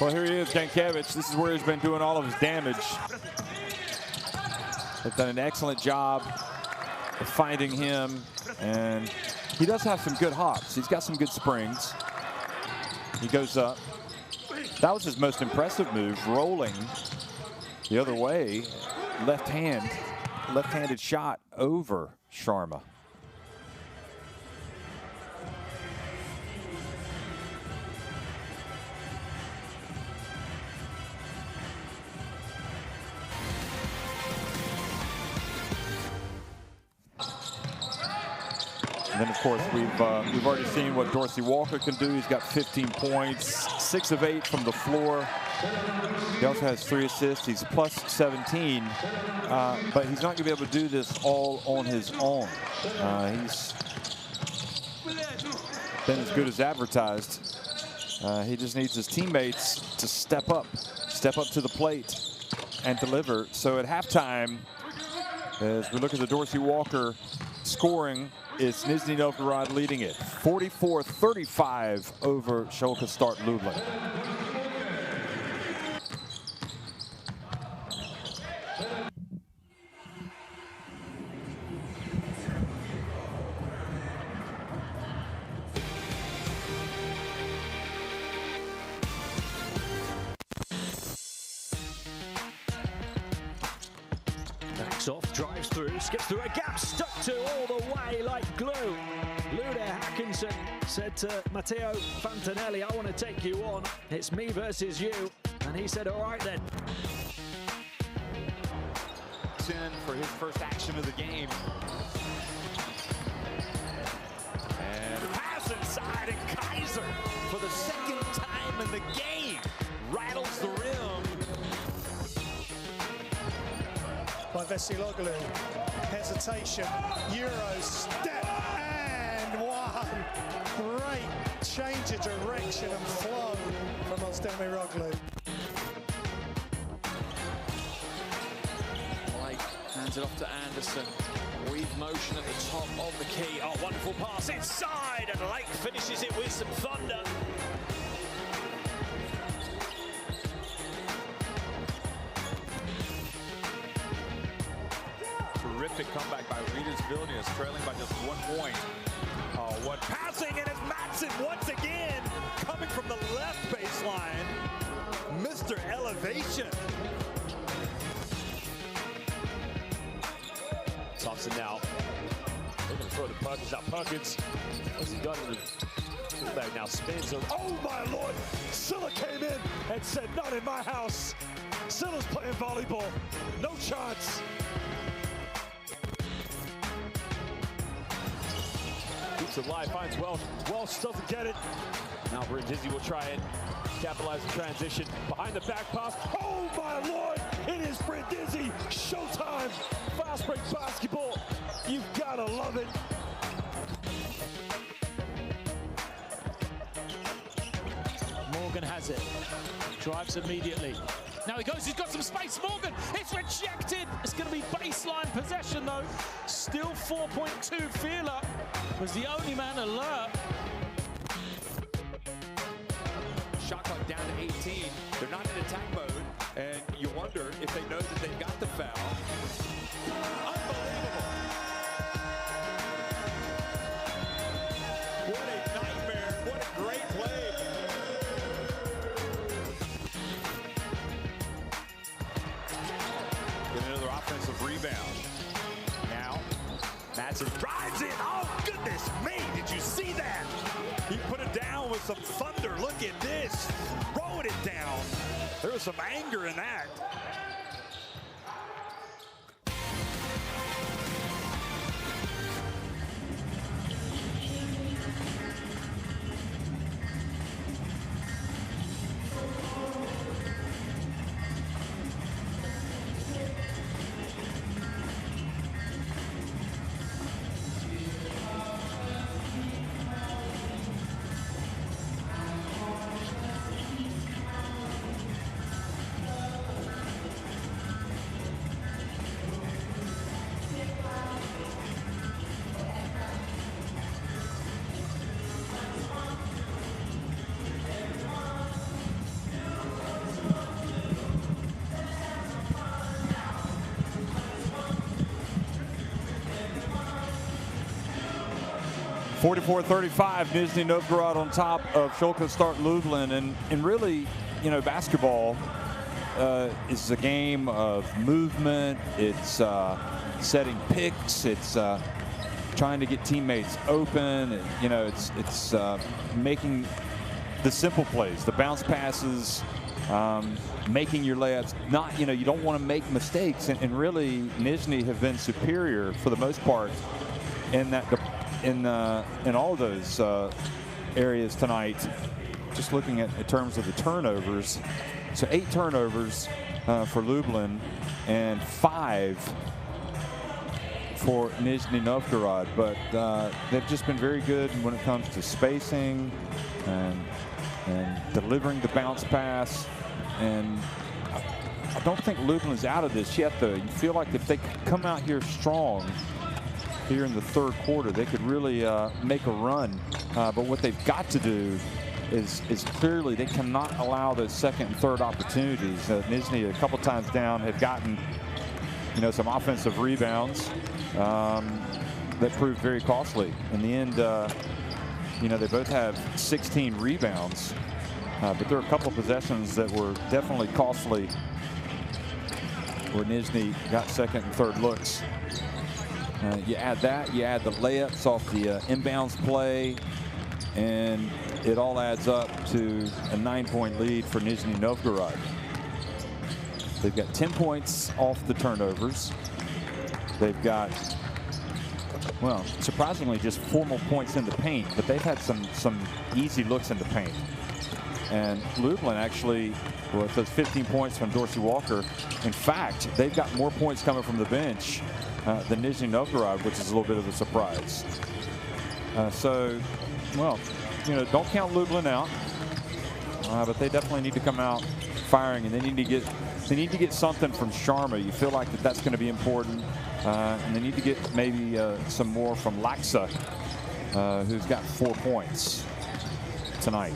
Well, here he is, Gankevich. This is where he's been doing all of his damage. They've done an excellent job of finding him, and he does have some good hops. He's got some good springs. He goes up. That was his most impressive move, rolling the other way, left-handed shot over Sharma. And then, of course, we've already seen what Dorsey Walker can do. He's got 15 points, 6 of 8 from the floor. He also has 3 assists. He's plus 17, but he's not going to be able to do this all on his own. He's been as good as advertised. He just needs his teammates to step up to the plate and deliver. So at halftime, as we look at the Dorsey Walker scoring, it's Nizhny Novgorod leading it, 44-35 over Pszczo lka Start Lublin. Off, drives through, skips through a gap, stuck to all the way like glue. Lude Hackinson said to Matteo Fantinelli, I want to take you on. It's me versus you. And he said, all right then. In for his first action of the game. And pass inside, and Kaiser, for the second time in the game, rattles the rim. By Vesiloglu, hesitation, Euro step, and one. Great change of direction and flow from Nizhny. Blake hands it off to Anderson. Weave motion at the top of the key. Oh, wonderful pass inside, and Lake finishes it with some thunder. Terrific comeback by Reedus Vilnius, trailing by just 1 point. Oh, what Passing, and it's Matson once again coming from the left baseline. Mr. Elevation. Thompson now. They're going to throw the Perkins out. Perkins, what's he done with the fullback now? Spins. Oh my Lord! Silla came in and said, "Not in my house." Silla's playing volleyball. No chance. Keeps it live, finds Welsh. Welsh doesn't get it. Now Brindisi will try it. Capitalize the transition. Behind the back pass. Oh my Lord! It is Brindisi. Showtime. Fast break basketball. You've gotta love it. Morgan has it. Drives immediately. Now he goes, he's got some space. Morgan, it's rejected. It's going to be baseline possession though. Still 4.2. Feeler was the only man alert. Shot clock down to 18. They're not in attack mode, and you wonder if they know that they've got the foul. Unbelievable. What a nightmare. What a great play. get another offensive rebound. Now, Matson Drives in. Oh, goodness me. Did you see that? He put it down with some thunder. Look at this. Throwing it down. There was some anger in that. (44-35), Nizhny Novgorod on top of Pszczo lka start Lublin, and really, you know, basketball is a game of movement. It's setting picks. It's trying to get teammates open. You know, it's making the simple plays, the bounce passes, making your layups. Not, you know, you don't want to make mistakes, and really Nizhny have been superior for the most part in that. In all of those areas tonight. Just looking at in terms of the turnovers, so 8 turnovers for Lublin and 5 for Nizhny Novgorod, but they've just been very good when it comes to spacing and delivering the bounce pass. And I don't think Lublin's out of this yet, though. You feel like if they come out here strong here in the third quarter, they could really make a run. But what they've got to do is clearly they cannot allow those second and third opportunities. Nizhny, a couple times down, have gotten, you know, some offensive rebounds that proved very costly. In the end, you know, they both have 16 rebounds, but there are a couple of possessions that were definitely costly where Nizhny got second and third looks. You add that, you add the layups off the inbounds play, and it all adds up to a 9-point lead for Nizhny Novgorod. They've got 10 points off the turnovers. They've got, well, surprisingly just 4 more points in the paint, but they've had some easy looks in the paint. And Lublin actually, with those 15 points from Dorsey Walker, in fact, they've got more points coming from the bench than Nizhny Novgorod, which is a little bit of a surprise. So well, you know, don't count Lublin out, but they definitely need to come out firing, and they need to get something from Sharma. You feel like that's going to be important, and they need to get maybe some more from Laksa, who's got 4 points tonight.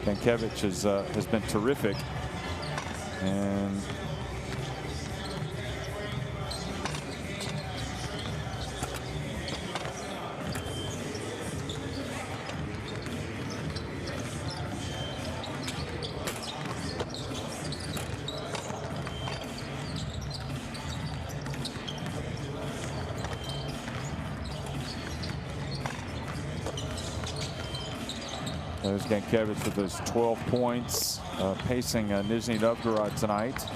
Gankevich has been terrific, and there's Gankevich with those 12 points, pacing Nizhny Novgorod tonight.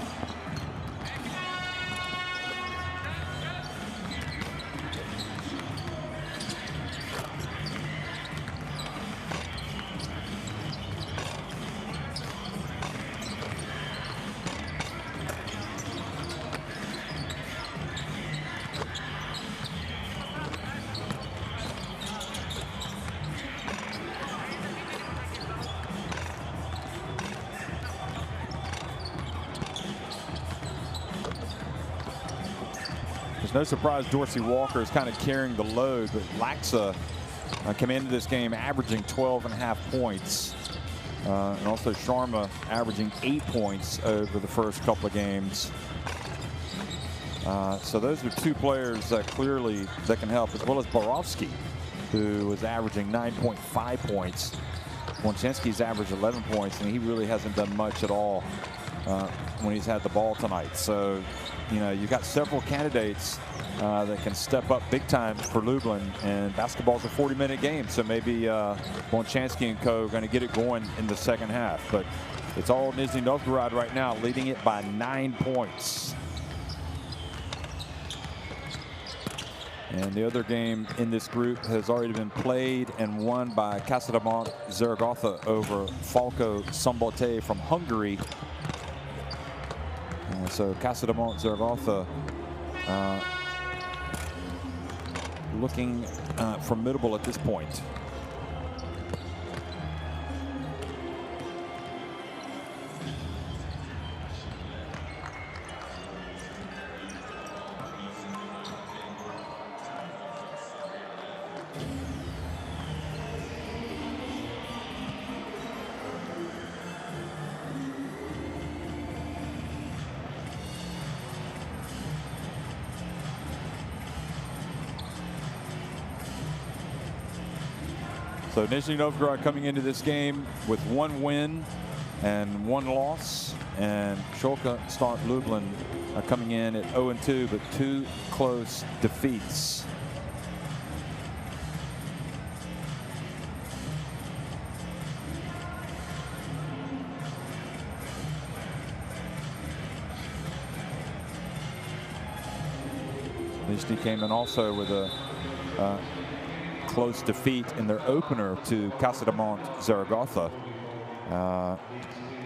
No surprise Dorsey Walker is kind of carrying the load, but Laksa came into this game averaging 12.5 points. And also Sharma averaging 8 points over the first couple of games. So those are two players clearly that can help, as well as Borovsky, who was averaging 9.5 points. Wonczynski's averaged 11 points, and he really hasn't done much at all when he's had the ball tonight. So, you know, you've got several candidates that can step up big time for Lublin, and basketball's a 40-minute game, so maybe Wonczynski and co are going to get it going in the second half. But it's all Nizhny Novgorod right now, leading it by 9 points. And the other game in this group has already been played and won by Casademont Zaragoza over Falco Szombathely from Hungary. So Casademont Zaragoza looking formidable at this point. So Nizhny Novgorod coming into this game with 1 win and 1 loss, and Pszczo lka Start Lublin coming in at 0-2, but 2 close defeats. Nizhny came in also with a close defeat in their opener to Casademont Zaragoza.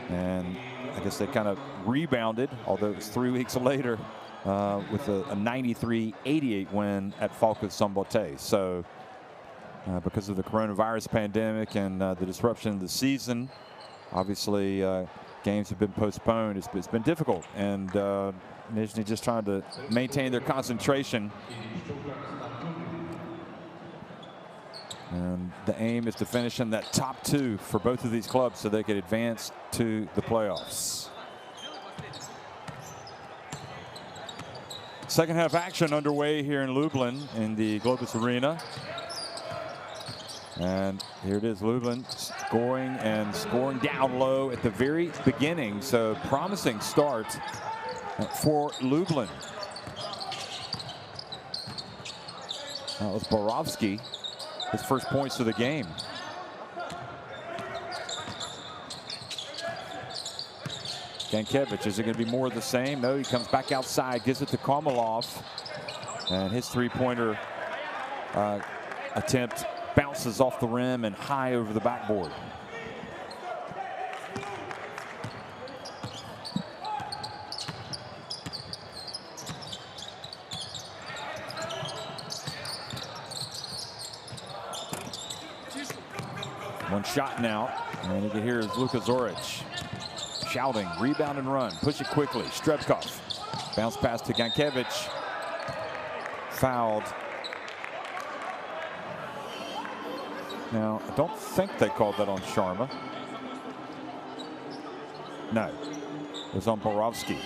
And I guess they kind of rebounded, although it was 3 weeks later, with a 93-88 win at Falco Szombathely. So because of the coronavirus pandemic and the disruption of the season, obviously games have been postponed. It's been difficult, and Nizhny just trying to maintain their concentration. And the aim is to finish in that top 2 for both of these clubs so they could advance to the playoffs. Second half action underway here in Lublin in the Globus Arena. And here it is, Lublin scoring and scoring down low at the very beginning. So promising start for Lublin. That was Borovsky. His first points of the game. Gankevich, is it going to be more of the same? No, he comes back outside, gives it to Komolov, and his three-pointer attempt bounces off the rim and high over the backboard. One shot now, and you can hear Luka Zoric shouting, rebound and run, push it quickly. Strebkov, bounce pass to Gankevich, fouled. Now, I don't think they called that on Sharma. No, it was on Borowski.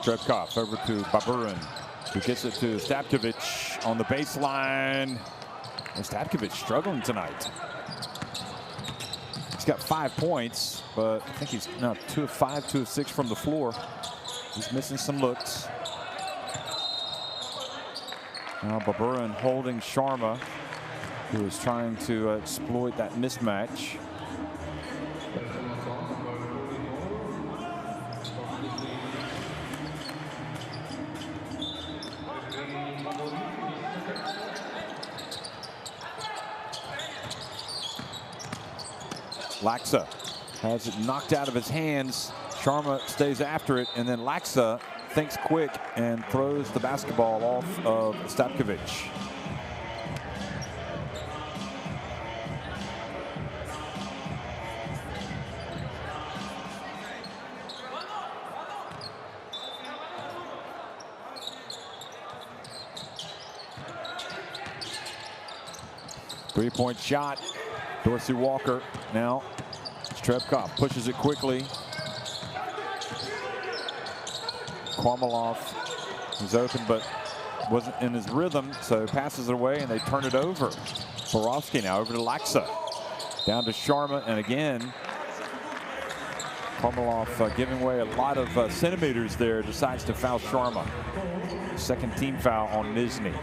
Strebkov over to Baburin, who gets it to Stapkovich on the baseline. And Stapkovich struggling tonight. He's got 5 points, but I think he's now 2 of 5, 2 of 6 from the floor. He's missing some looks. Now Baburin holding Sharma, who is trying to exploit that mismatch. Laxa has it knocked out of his hands. Sharma stays after it, and then Laxa thinks quick and throws the basketball off of Stapkovich. Three-point shot. Dorsey Walker now. Strebkov pushes it quickly. Kormalov is open, but wasn't in his rhythm, so passes it away, and they turn it over. Borowski now over to Laxa. Down to Sharma, and again, Kormalov giving away a lot of centimeters there, decides to foul Sharma. Second team foul on Nizhny.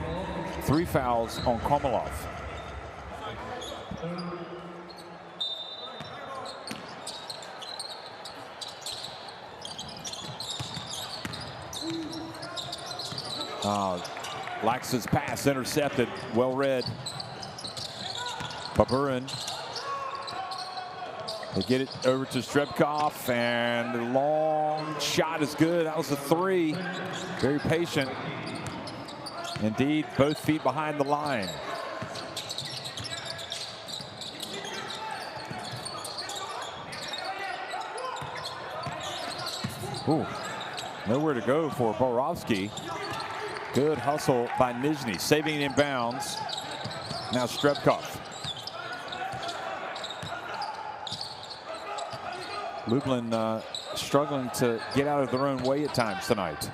3 fouls on Kormalov. Laxa's pass intercepted, well read. Baburin. They get it over to Strebkov, and the long shot is good. That was a 3. Very patient. Indeed, both feet behind the line. Ooh, nowhere to go for Borowski. Good hustle by Nizhny, saving it in bounds. Now Strebkov. Lublin struggling to get out of their own way at times tonight.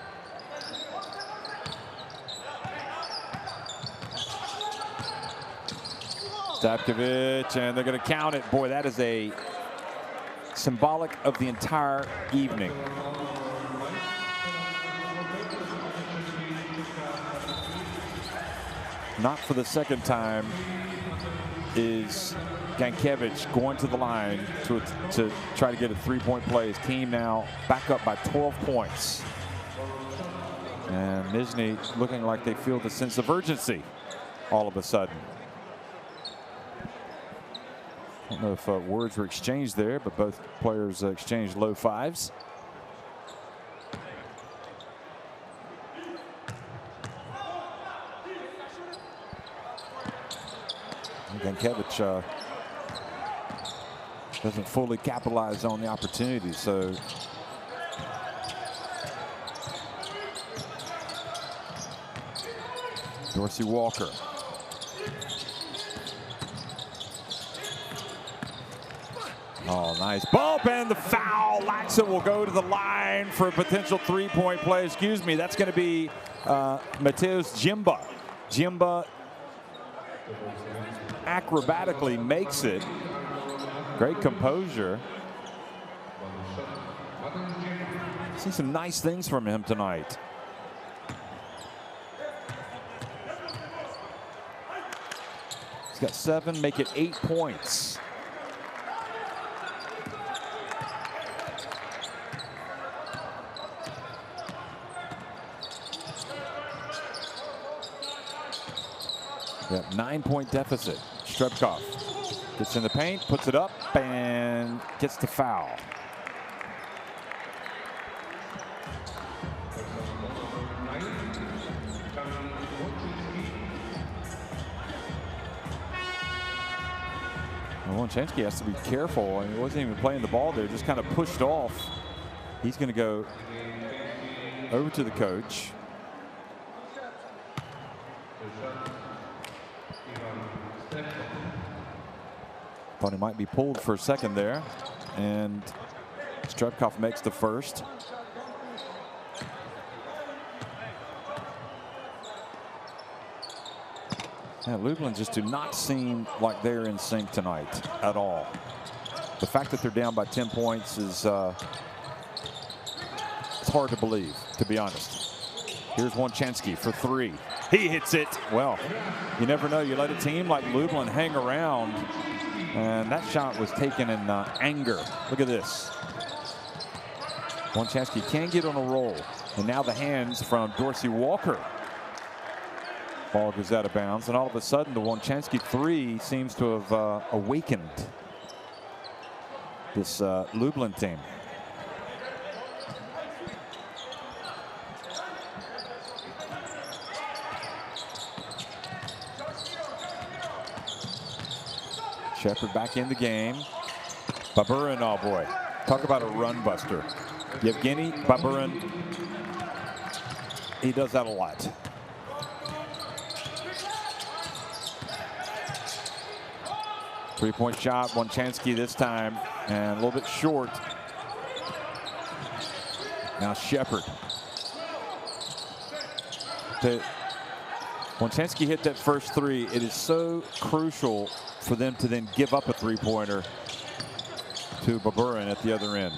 Stapkovich, and they're going to count it. Boy, that is a symbolic of the entire evening. Not for the second time is Gankevich going to the line to try to get a 3-point play. His team now back up by 12 points. And Nizhny looking like they feel the sense of urgency all of a sudden. I don't know if words were exchanged there, but both players exchanged low fives. Gankevich doesn't fully capitalize on the opportunity, so Dorsey Walker. Oh, nice bump, and the foul. Laxa will go to the line for a potential 3-point play. Excuse me, that's going to be Mateusz Jimba. Jimba acrobatically makes it. Great composure. See some nice things from him tonight. He's got 7, make it 8 points. Yeah, 9-point deficit. Strebkov gets in the paint, puts it up, and gets the foul. Wojciechowski has to be careful. He wasn't even playing the ball there, just kind of pushed off. He's going to go over to the coach. Thought he might be pulled for a second there. And Strebkov makes the first. Yeah, Lublin just do not seem like they're in sync tonight at all. The fact that they're down by 10 points is it's hard to believe, to be honest. Here's Wojciechowski for 3. He hits it. Well, you never know. You let a team like Lublin hang around, and that shot was taken in anger. Look at this. Wojciechowski can get on a roll, and now the hands from Dorsey Walker. Ball goes out of bounds, and all of a sudden the Wojciechowski 3 seems to have awakened this Lublin team. Shepard back in the game. Baburin, oh boy, talk about a run buster. Yevgeny Baburin, he does that a lot. Three-point shot, Wojciechowski this time, and a little bit short. Now Shepard. Wojciechowski hit that first 3. It is so crucial for them to then give up a three-pointer to Baburin at the other end.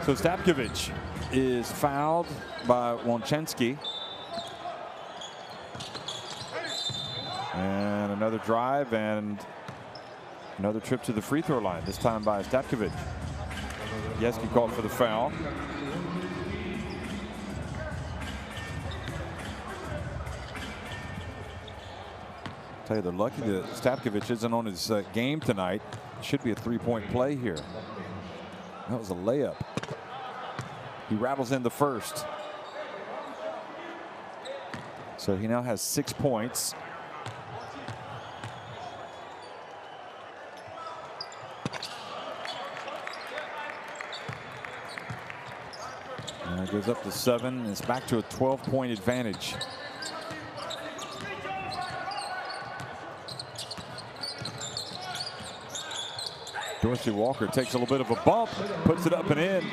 So Stapkovich is fouled by Wojciechowski. And another drive and another trip to the free throw line, this time by Stapkovich. Yeski called for the foul. Tell you, they're lucky that Stapkovich isn't on his game tonight. Should be a three-point play here. That was a layup. He rattles in the first. So he now has 6 points. And it goes up to 7. It's back to a 12-point advantage. Dorsey Walker takes a little bit of a bump, puts it up and in.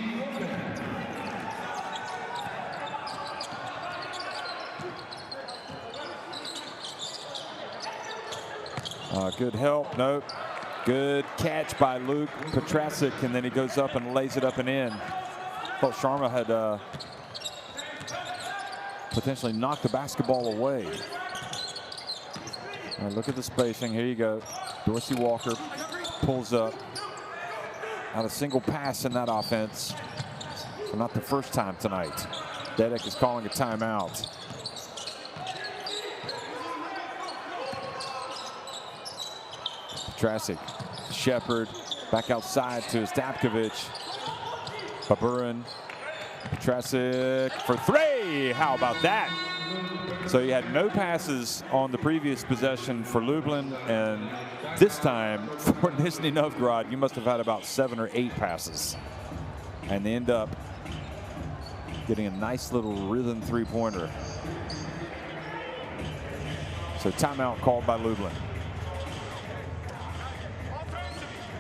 Good help, nope. Good catch by Luke Petrasic, and then he goes up and lays it up and in. Thought Sharma had potentially knocked the basketball away. All right, look at the spacing. Here you go. Dorsey Walker pulls up. Not a single pass in that offense. So not the first time tonight. Dedek is calling a timeout. Petrasic, Shepard, back outside to Stapkovich. Baburin, Petrasic for 3. How about that? So you had no passes on the previous possession for Lublin, and this time for Nizhny Novgorod, you must have had about 7 or 8 passes. And they end up getting a nice little rhythm three-pointer. So timeout called by Lublin.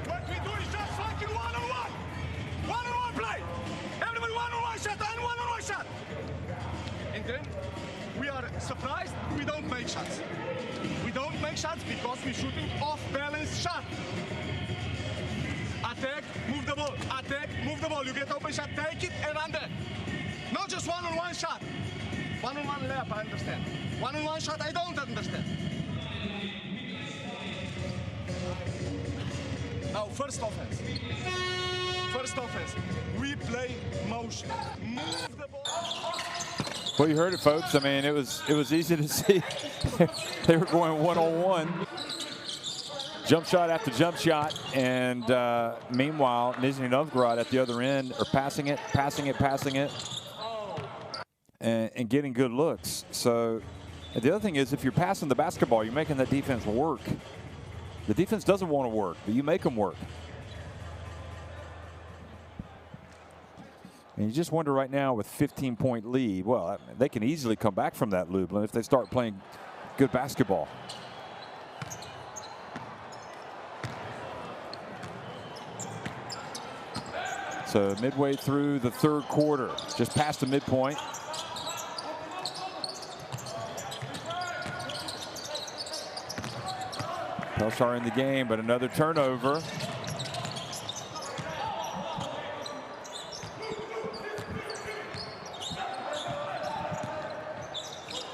What we do is just fucking one-on-one. One-on-one play. Everybody one-on-one shot and one-on-one shot. And then we are surprised we don't make shots. We don't make shots because we're shooting off-balance shot. Attack, move the ball. Attack, move the ball. You get open shot, take it and run there. Not just one-on-one shot. One-on-one layup, I understand. One-on-one shot, I don't understand. Now, first offense. First offense. We play motion. Move the ball. Well, you heard it, folks. I mean, it was easy to see. They were going one-on-one. Jump shot after jump shot. And meanwhile, Nizhny Novgorod at the other end are passing it, and getting good looks. So the other thing is, if you're passing the basketball, you're making that defense work. The defense doesn't want to work, but you make them work. And you just wonder right now with 15-point lead, well, they can easily come back from that, Lublin, if they start playing good basketball. So midway through the third quarter, just past the midpoint. Pszczo in the game, but another turnover.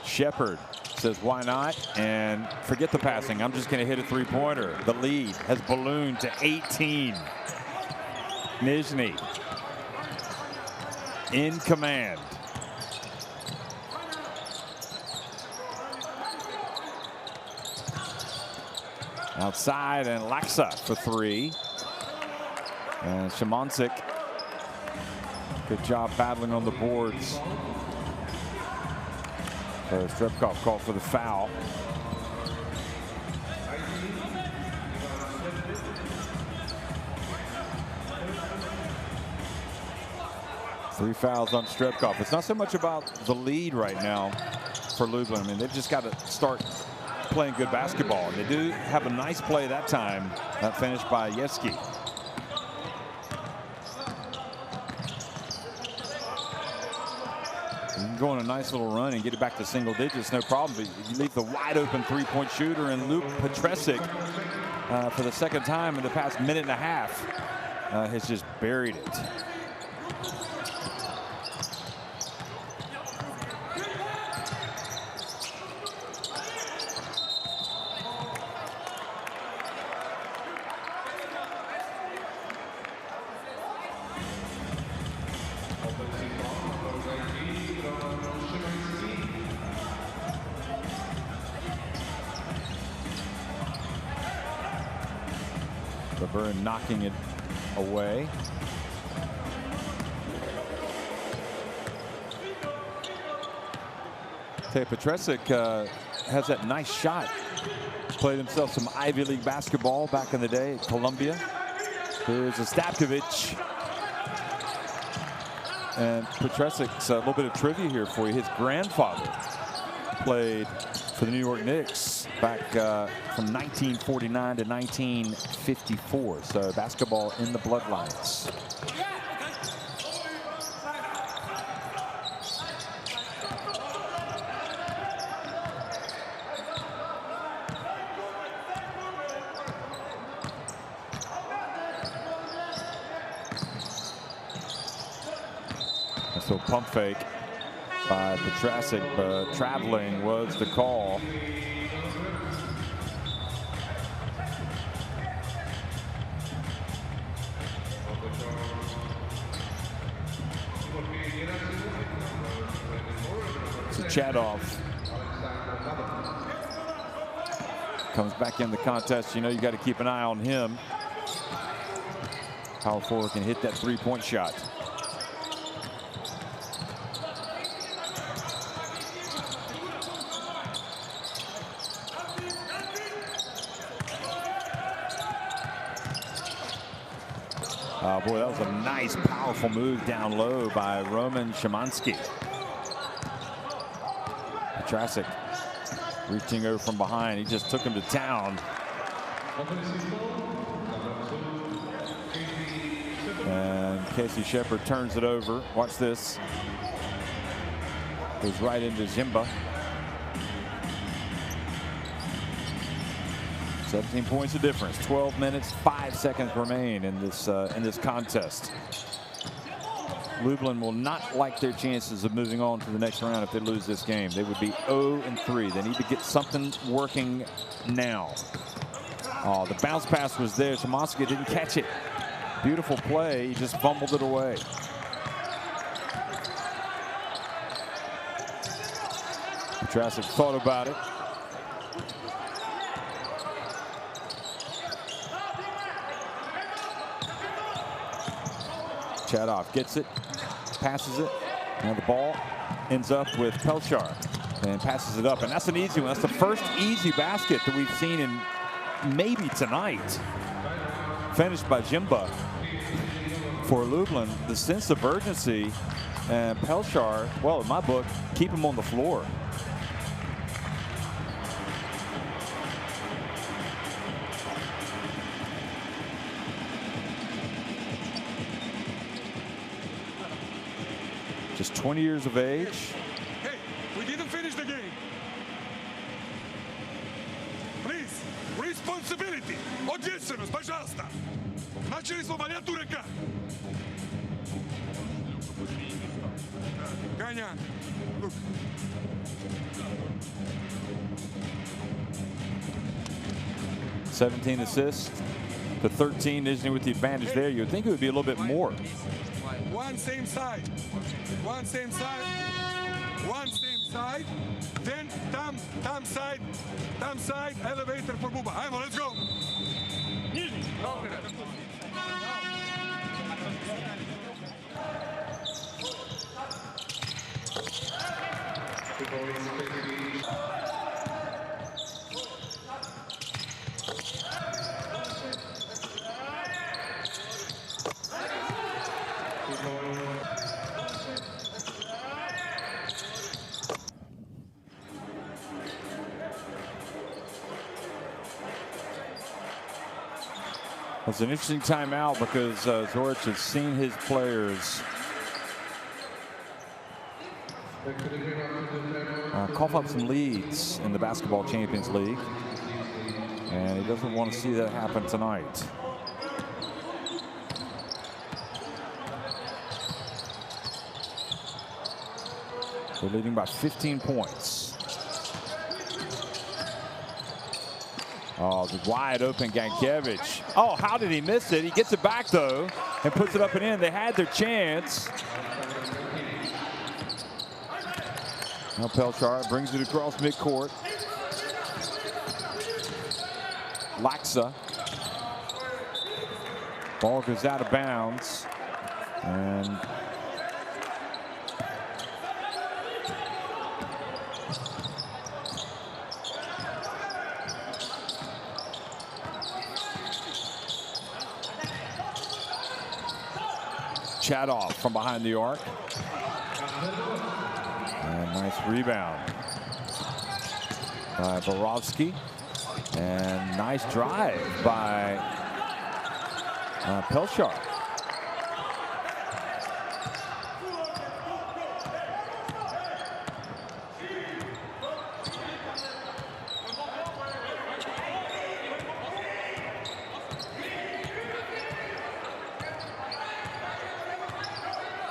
Shepard says, why not? And forget the passing. I'm just going to hit a three-pointer. The lead has ballooned to 18. Nizhny in command. Outside, and Laksa for three. And Shemansik, good job battling on the boards. Strepkov called for the foul. Three fouls on Strepkov. It's not so much about the lead right now for Lublin. I mean, they've just got to start playing good basketball. They do have a nice play that time, finished by Yeski. You can go on a nice little run and get it back to single digits, no problem. But you leave the wide open three-point shooter, and Luke Petresic, for the second time in the past minute and a half, has just buried it. Burn knocking it away. Petresic has that nice shot. Played himself some Ivy League basketball back in the day at Columbia. Here's Ostapkovich. And Petresic's a little bit of trivia here for you. His grandfather played for the New York Knicks back from 1949 to 1954. So basketball in the bloodlines. So pump fake by Petresic, but traveling was the call. So Chadov comes back in the contest. You know, you got to keep an eye on him. Power forward can hit that three-point shot. Boy, that was a nice, powerful move down low by Roman Shemansky. Petresic reaching over from behind. He just took him to town. And Casey Shepard turns it over. Watch this. Goes right into Zimba. 17 points of difference. 12 minutes, 5 seconds remain in this contest. Lublin will not like their chances of moving on to the next round if they lose this game. They would be 0-3. They need to get something working now. Oh, the bounce pass was there. Szymanski didn't catch it. Beautiful play. He just fumbled it away. Petrasic thought about it. Chadov gets it, passes it, and the ball ends up with Pszczo and passes it up. And that's an easy one. That's the first easy basket that we've seen in maybe tonight. Finished by Jimba for Lublin. The sense of urgency, and Pszczo, well, in my book, keep him on the floor. Just 20 years of age. Hey, we didn't finish the game. Please, responsibility. Ответственность, пожалуйста. Начали свободять дурака. Ганя. Look. $17 assists to 13. Nizhny with the advantage there. You would think it would be a little bit more. One same side. One same side. One same side. Then tam side. Tam side. Elevator for Buba. Imo, let's go. Nizhny Novgorod. It's an interesting timeout because Zoric has seen his players cough up some leads in the Basketball Champions League, and he doesn't want to see that happen tonight. They're leading by 15 points. Oh, the wide open Gankevich. Oh, how did he miss it? He gets it back, though, and puts it up and in. They had their chance. Now Pszczo brings it across midcourt. Laksa. Ball goes out of bounds. And Chadov from behind the arc. And nice rebound by Borovsky. And nice drive by Pszczo.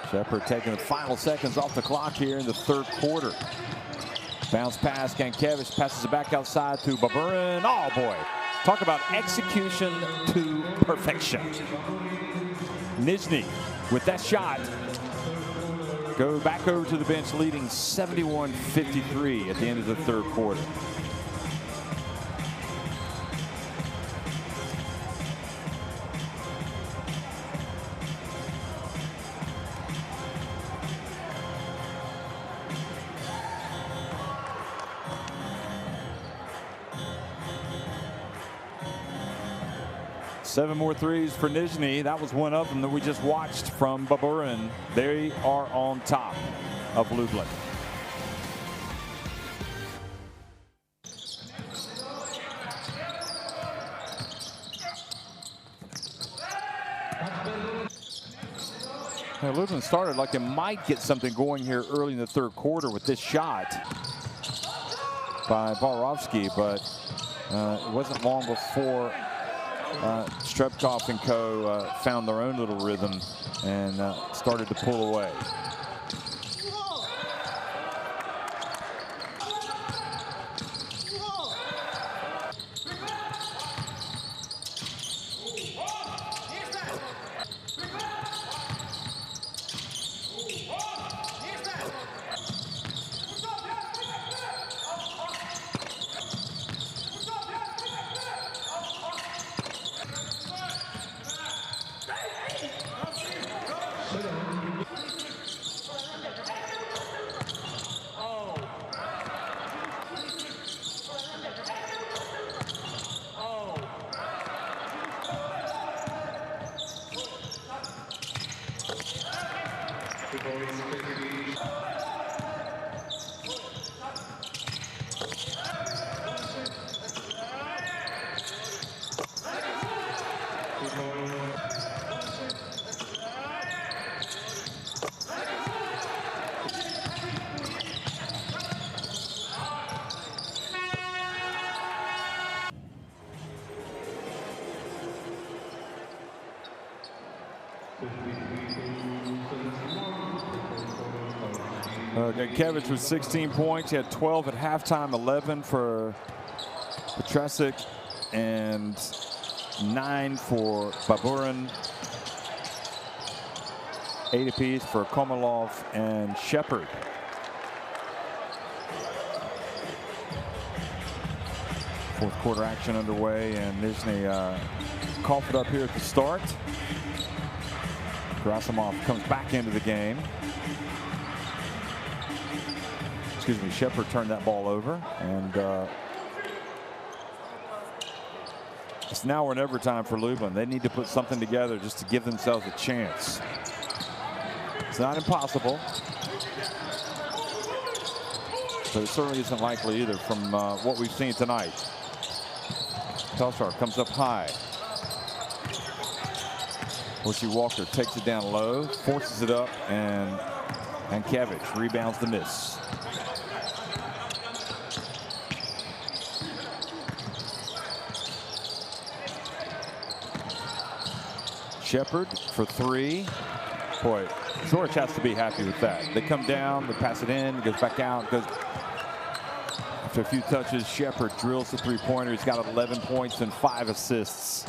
Shepard taking the final seconds off the clock here in the third quarter. Bounce pass, Gankevich passes it back outside to Baburin. Oh boy, talk about execution to perfection. Nizhny with that shot. Go back over to the bench leading 71-53 at the end of the third quarter. Seven more threes for Nizhny. That was one of them that we just watched from Baburin. They are on top of Lublin. Now, Lublin started like they might get something going here early in the third quarter with this shot by Borovsky, but it wasn't long before Strepkov and co. Found their own little rhythm and started to pull away. Gankevich with 16 points. He had 12 at halftime, 11 for Petrasic, and 9 for Baburin. 8 apiece for Komalov and Shepard. Fourth quarter action underway, and Nizhny coughed it up here at the start. Gerasimov comes back into the game. Excuse me, Shepard turned that ball over, and it's now or never time for Lublin. They need to put something together just to give themselves a chance. It's not impossible, but it certainly isn't likely either from what we've seen tonight. Pszczo comes up high. Horsey Walker takes it down low, forces it up, and Gankevich rebounds the miss. Shepard for 3. Boy, George has to be happy with that. They come down, they pass it in, goes back out, goes. After a few touches, Shepard drills the three-pointer. He's got 11 points and 5 assists.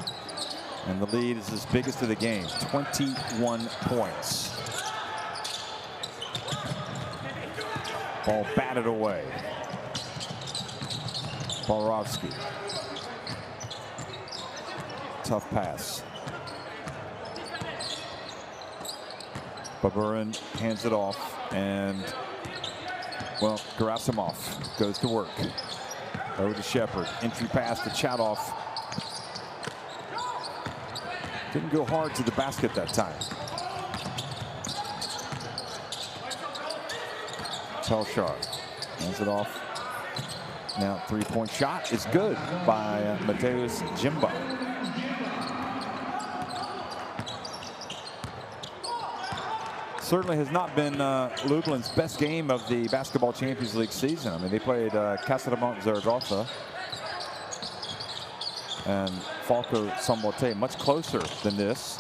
And the lead is his biggest of the game, 21 points. Ball batted away. Balarovsky. Tough pass. Baburin hands it off, and, well, Gerasimov goes to work. Over to Shepard. Entry pass to Chadov. Didn't go hard to the basket that time. Pszczo hands it off. Now, three-point shot is good by Mateusz Jimba. Certainly has not been Lublin's best game of the Basketball Champions League season. I mean, they played Kastamont Zaragoza and Falco Sombote, much closer than this.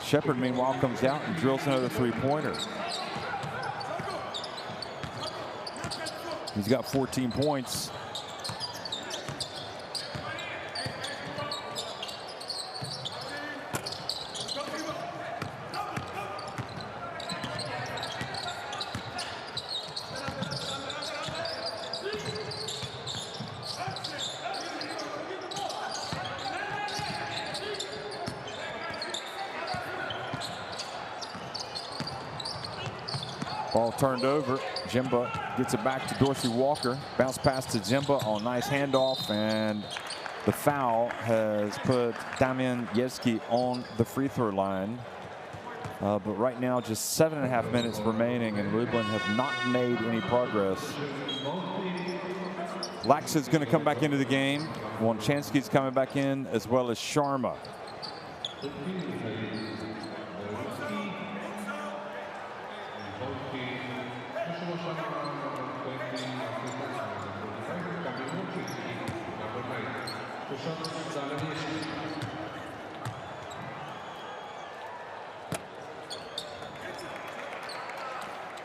Shepard, meanwhile, comes out and drills another three-pointer. He's got 14 points. Ball turned over. Jimba gets it back to Dorsey Walker. Bounce pass to Jimba on nice handoff, and the foul has put Damian Yeski on the free throw line. But right now, just 7.5 minutes remaining, and Lublin have not made any progress. Lax is going to come back into the game. Wonchansky's coming back in, as well as Sharma.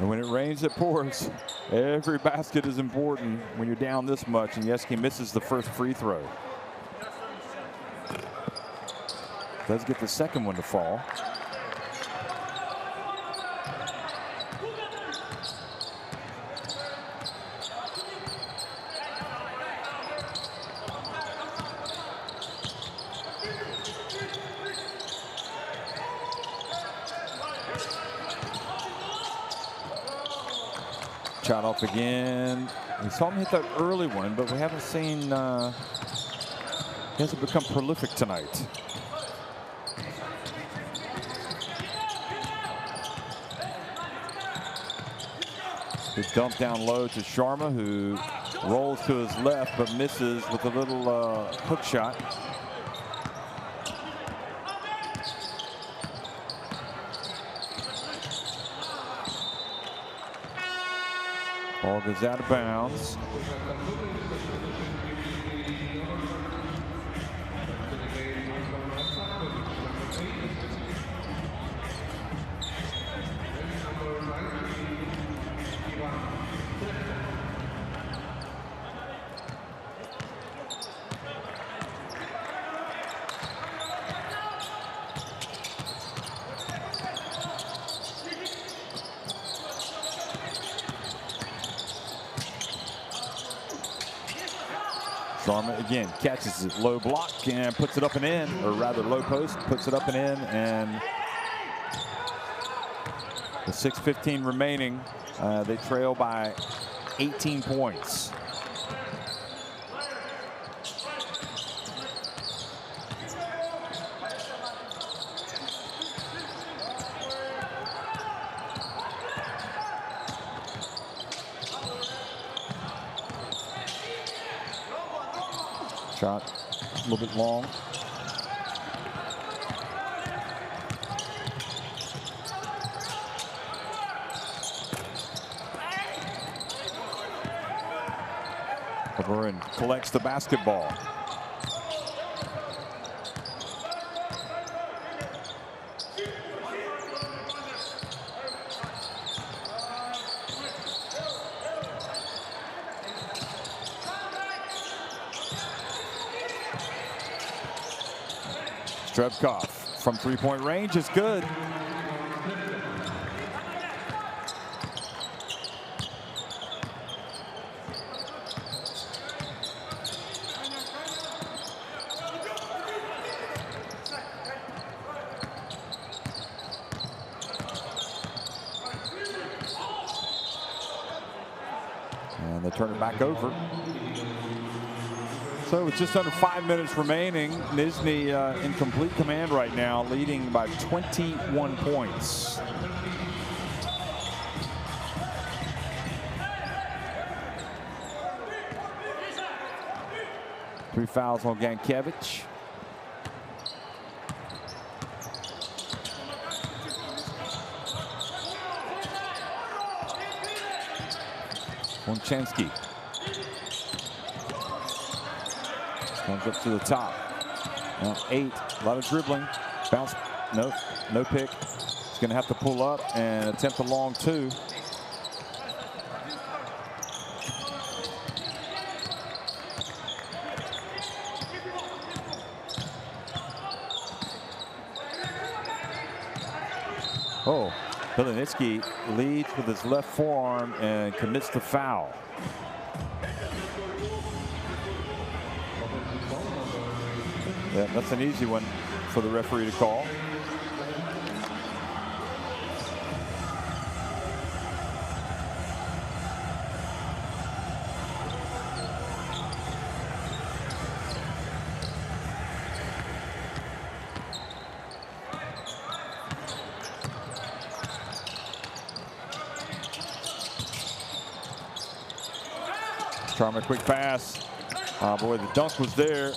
And when it rains, it pours. Every basket is important when you're down this much, and Yeski misses the first free throw. Does get the second one to fall. Shot off again. We saw him hit that early one, but we haven't seen, he hasn't become prolific tonight. Good dump down low to Sharma, who rolls to his left but misses with a little hook shot. Ball goes out of bounds. Sharma again catches it, low block and puts it up and in, or rather low post, puts it up and in, and with 6:15 remaining, they trail by 18 points. Shot a little bit long. Over and collects the basketball. Strebkov from three-point range is good. And they turn it back over. So with just under 5 minutes remaining, Nizhny in complete command right now, leading by 21 points. Three fouls on Gankevich. Wonchansky comes up to the top. Now 8, a lot of dribbling. Bounce, no pick. He's going to have to pull up and attempt a long two. Oh, Bielynitsky leads with his left forearm and commits the foul. Yeah, that's an easy one for the referee to call. Sharma, quick pass. Boy, the dunk was there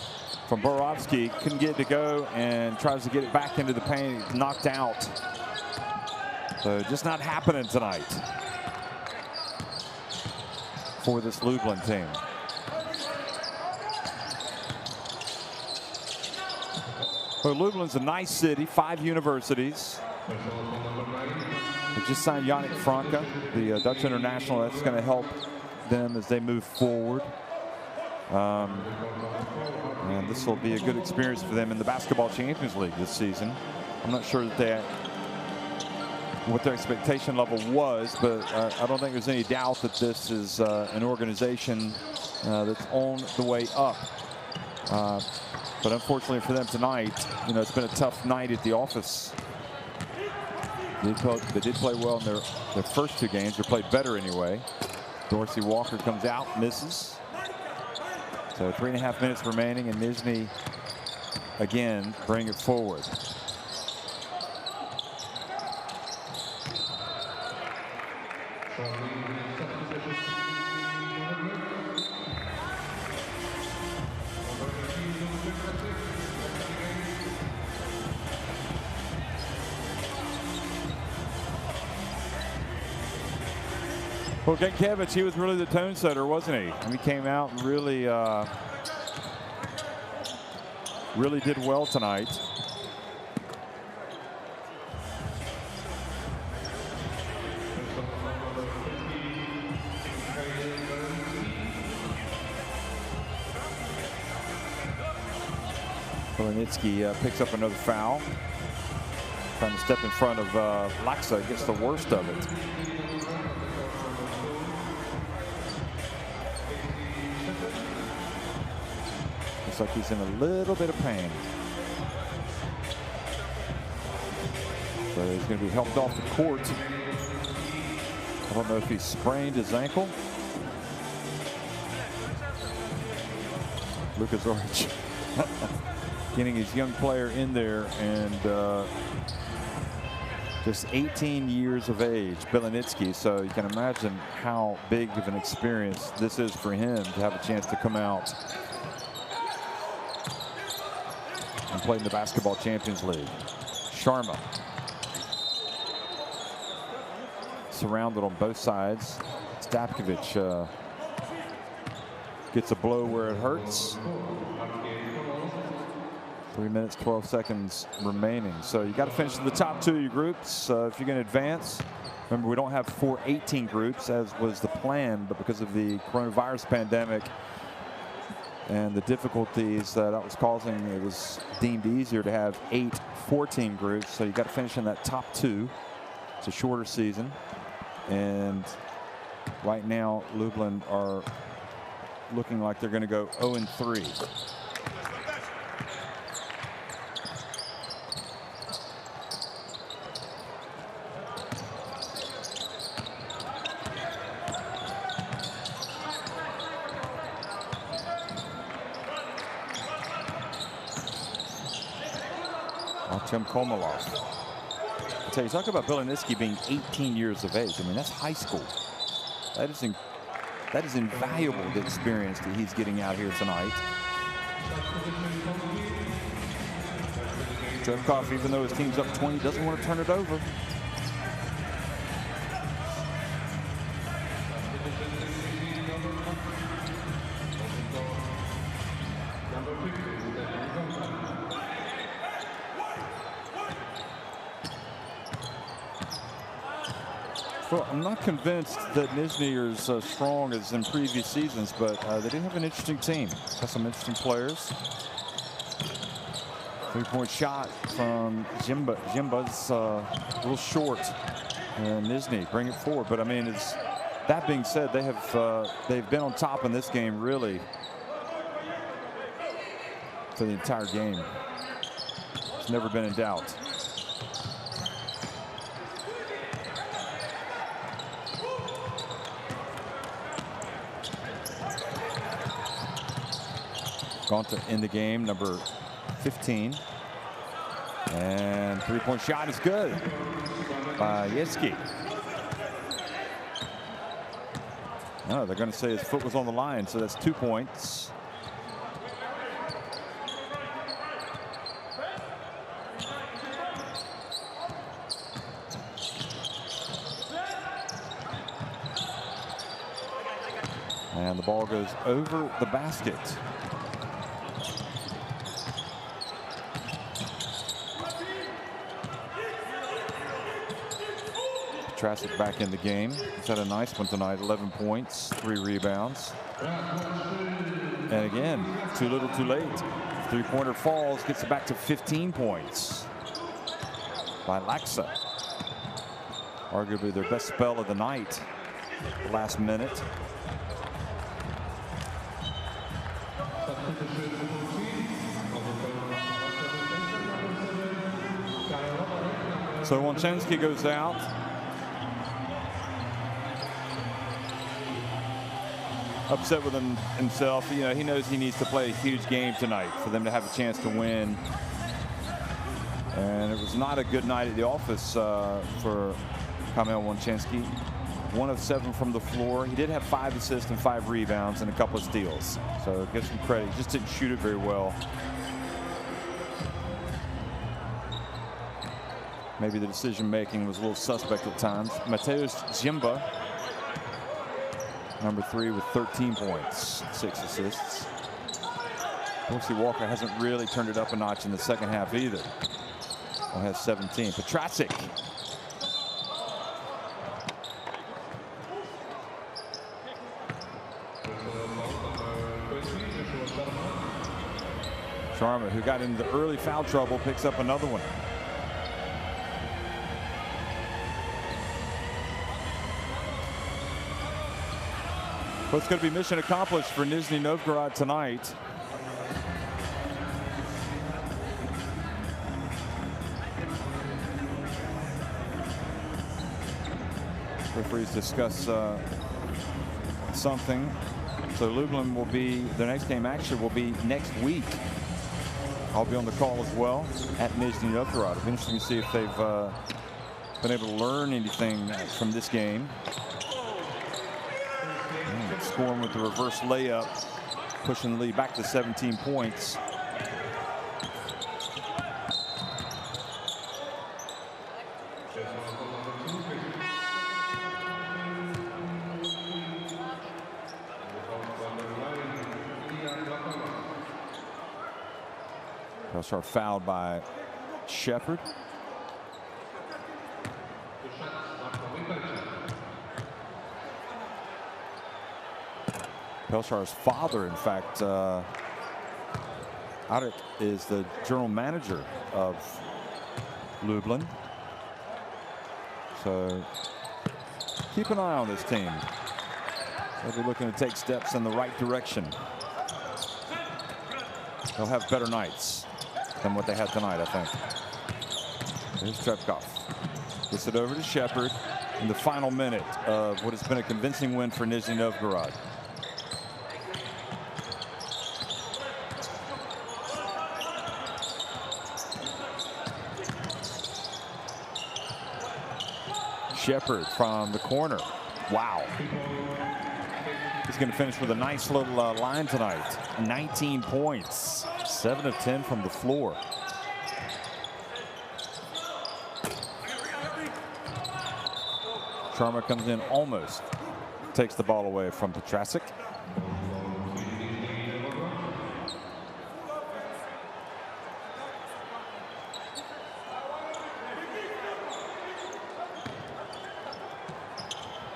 from Borovsky. Couldn't get it to go and tries to get it back into the paint. Knocked out. So just not happening tonight for this Lublin team. Well, Lublin's a nice city, 5 universities. They just signed Yannick Franke, the Dutch international. That's going to help them as they move forward. And this will be a good experience for them in the Basketball Champions League this season. I'm not sure that what their expectation level was, but I don't think there's any doubt that this is an organization that's on the way up. But unfortunately for them tonight, you know, it's been a tough night at the office. They did play well in their first 2 games. They played better anyway. Dorsey Walker comes out, misses. So 3.5 minutes remaining, and Nizhny again bring it forward. Well, Gankevich, he was really the tone setter, wasn't he? And he came out and really, really did well tonight. Belenitsky picks up another foul. Trying to step in front of Laksa, gets the worst of it. Looks like he's in a little bit of pain. So he's going to be helped off the court. I don't know if he sprained his ankle. Lucas Orich getting his young player in there, and just 18 years of age, Belenitsky. So you can imagine how big of an experience this is for him to have a chance to come out and play in the Basketball Champions League. Sharma surrounded on both sides. Stapkovich gets a blow where it hurts. 3 minutes, 12 seconds remaining. So you got to finish in the top two of your groups if you're going to advance. Remember, we don't have 4 18 groups as was the plan, but because of the coronavirus pandemic and the difficulties that was causing, it was deemed easier to have 8 14 groups. So you got to finish in that top two. It's a shorter season. And right now, Lublin are looking like they're going to go 0-3. Tim Komalov. I tell you, talk about Belenitsky being 18 years of age. I mean, that's high school. That is invaluable, the experience that he's getting out here tonight. Trevkov, even though his team's up 20, doesn't want to turn it over. Well, I'm not convinced that Nizhny is as strong as in previous seasons, but they do have an interesting team. Got some interesting players. 3-point shot from Jimba. Jimba's a little short. And Nizhny bring it forward. But I mean, that being said, they've been on top in this game really for the entire game. It's never been in doubt. Gonta in the game, number 15. And 3-point shot is good by Yeski. No, they're going to say his foot was on the line, so that's 2 points. And the ball goes over the basket. Trasic back in the game. He's had a nice one tonight. 11 points, 3 rebounds. And again, too little, too late. 3-pointer falls, gets it back to 15 points by Laksa. Arguably their best spell of the night. The last minute. So Łączewski goes out. Upset with himself. You know, he knows he needs to play a huge game tonight for them to have a chance to win. And it was not a good night at the office for Kamil Łączewski. 1 of 7 from the floor. He did have 5 assists and 5 rebounds and a couple of steals. So give some credit. He just didn't shoot it very well. Maybe the decision making was a little suspect at times. Mateusz Zimba, number 3 with 13 points, 6 assists. Dorsey Walker hasn't really turned it up a notch in the second half either. Well, has 17. Petrasic. Sharma, who got into early foul trouble, picks up another one. Well, it's going to be mission accomplished for Nizhny Novgorod tonight. Referees discuss something. So Lublin will be, their next game actually will be next week. I'll be on the call as well at Nizhny Novgorod. It'll be interesting to see if they've been able to learn anything from this game. Scoring with the reverse layup, pushing the lead back to 17 points. Pszczo fouled by Shepard. Pszczo's father, in fact, Arek is the general manager of Lublin. So keep an eye on this team. They'll be looking to take steps in the right direction. They'll have better nights than what they had tonight, I think. Here's Trepkov. Gets it over to Shepard in the final minute of what has been a convincing win for Nizhny Novgorod. Shepard from the corner. Wow. He's going to finish with a nice little line tonight. 19 points, 7 of 10 from the floor. Sharma comes in, almost takes the ball away from Petrasic.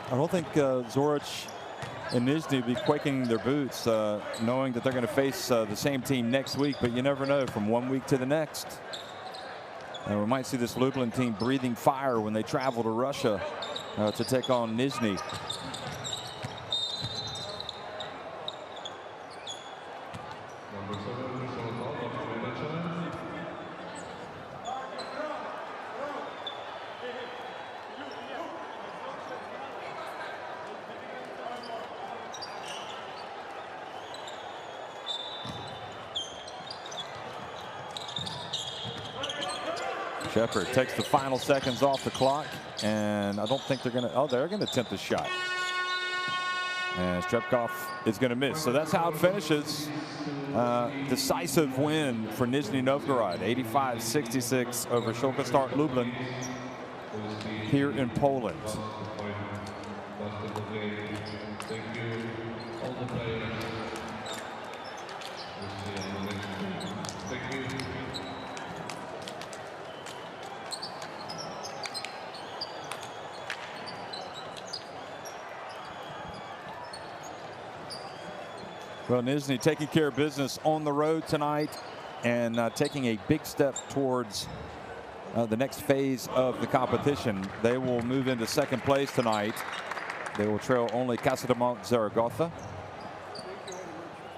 I don't think Zoric and Nizhny will be quaking their boots, knowing that they're going to face the same team next week, but you never know from one week to the next. And we might see this Lublin team breathing fire when they travel to Russia to take on Nizhny. Shepard takes the final seconds off the clock, and I don't think they're going to, oh, they're going to attempt a shot. And Trepkov is going to miss. So that's how it finishes. Decisive win for Nizhny Novgorod, 85-66 over Pszczo lka Lublin here in Poland. Well, Nizhny taking care of business on the road tonight and taking a big step towards the next phase of the competition. They will move into second place tonight. They will trail only Casademont Zaragoza.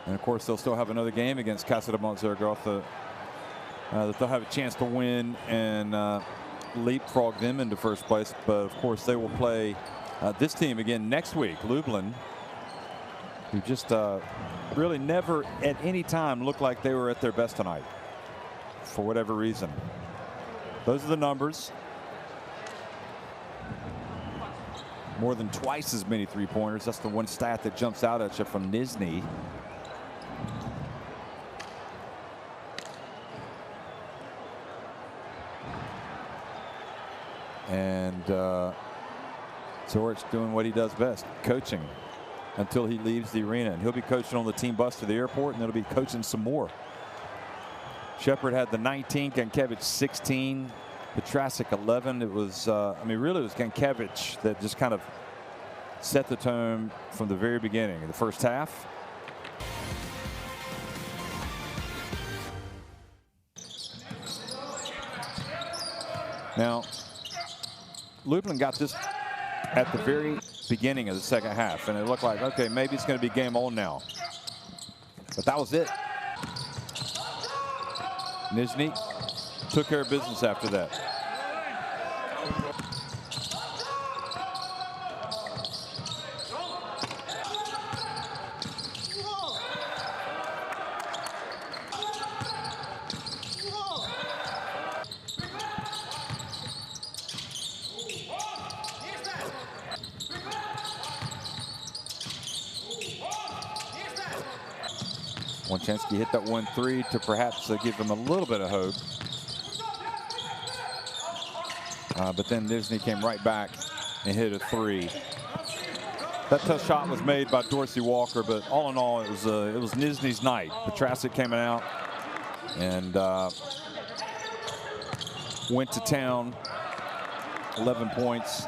And of course, they'll still have another game against Casademont Zaragoza that they'll have a chance to win and leapfrog them into first place. But of course, they will play this team again next week, Lublin, who just really never at any time looked like they were at their best tonight for whatever reason. Those are the numbers. more than twice as many three-pointers. That's the one stat that jumps out at you from Nizhny. And Zoric's doing what he does best, coaching until he leaves the arena. And he'll be coaching on the team bus to the airport, and then he'll be coaching some more. Shepard had the 19, Gankevich 16, Petrasic 11. It was, I mean, really it was Gankevich that just kind of set the tone from the very beginning in the first half. Now, Lublin got this at the very beginning of the second half, and it looked like, okay, maybe it's going to be game on now. But that was it. Nizhny took care of business after that. Wojciechowski hit that 1-3 to perhaps give them a little bit of hope. But then Nizhny came right back and hit a 3. That tough shot was made by Dorsey Walker, but all in all, it was Nizhny's night. Petrasic coming out and went to town. 11 points.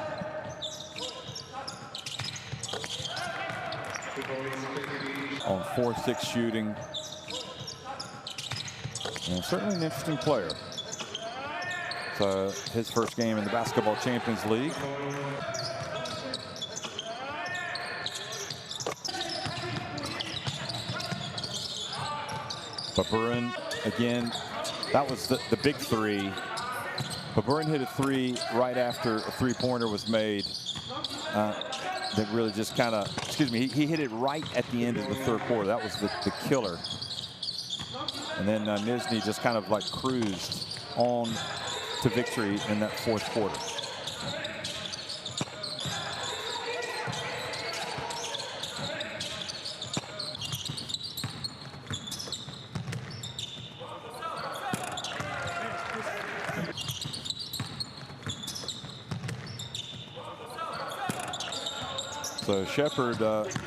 On 4-6 shooting. And certainly an interesting player. So his first game in the Basketball Champions League. Baburin again, that was the big 3. Baburin hit a 3 right after a three-pointer was made. That really just kind of, excuse me, he hit it right at the end of the third quarter. That was the killer. And then Nizhny just kind of like cruised on to victory in that fourth quarter. So Shepard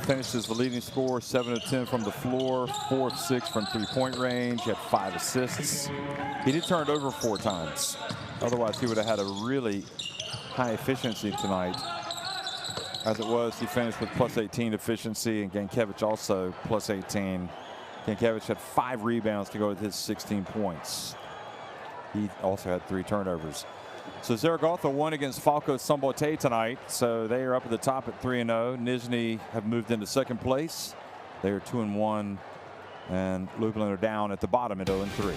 finishes the leading scorer, 7 of 10 from the floor, 4 of 6 from three-point range, had 5 assists. He did turn it over 4 times. Otherwise, he would have had a really high efficiency tonight. As it was, he finished with plus 18 efficiency, and Gankevich also plus 18. Gankevich had 5 rebounds to go with his 16 points. He also had 3 turnovers. So Zaragoza won against Falco Sombote tonight. So they are up at the top at 3-0. Nizhny have moved into second place. They are 2-1. And Lublin are down at the bottom at 0-3.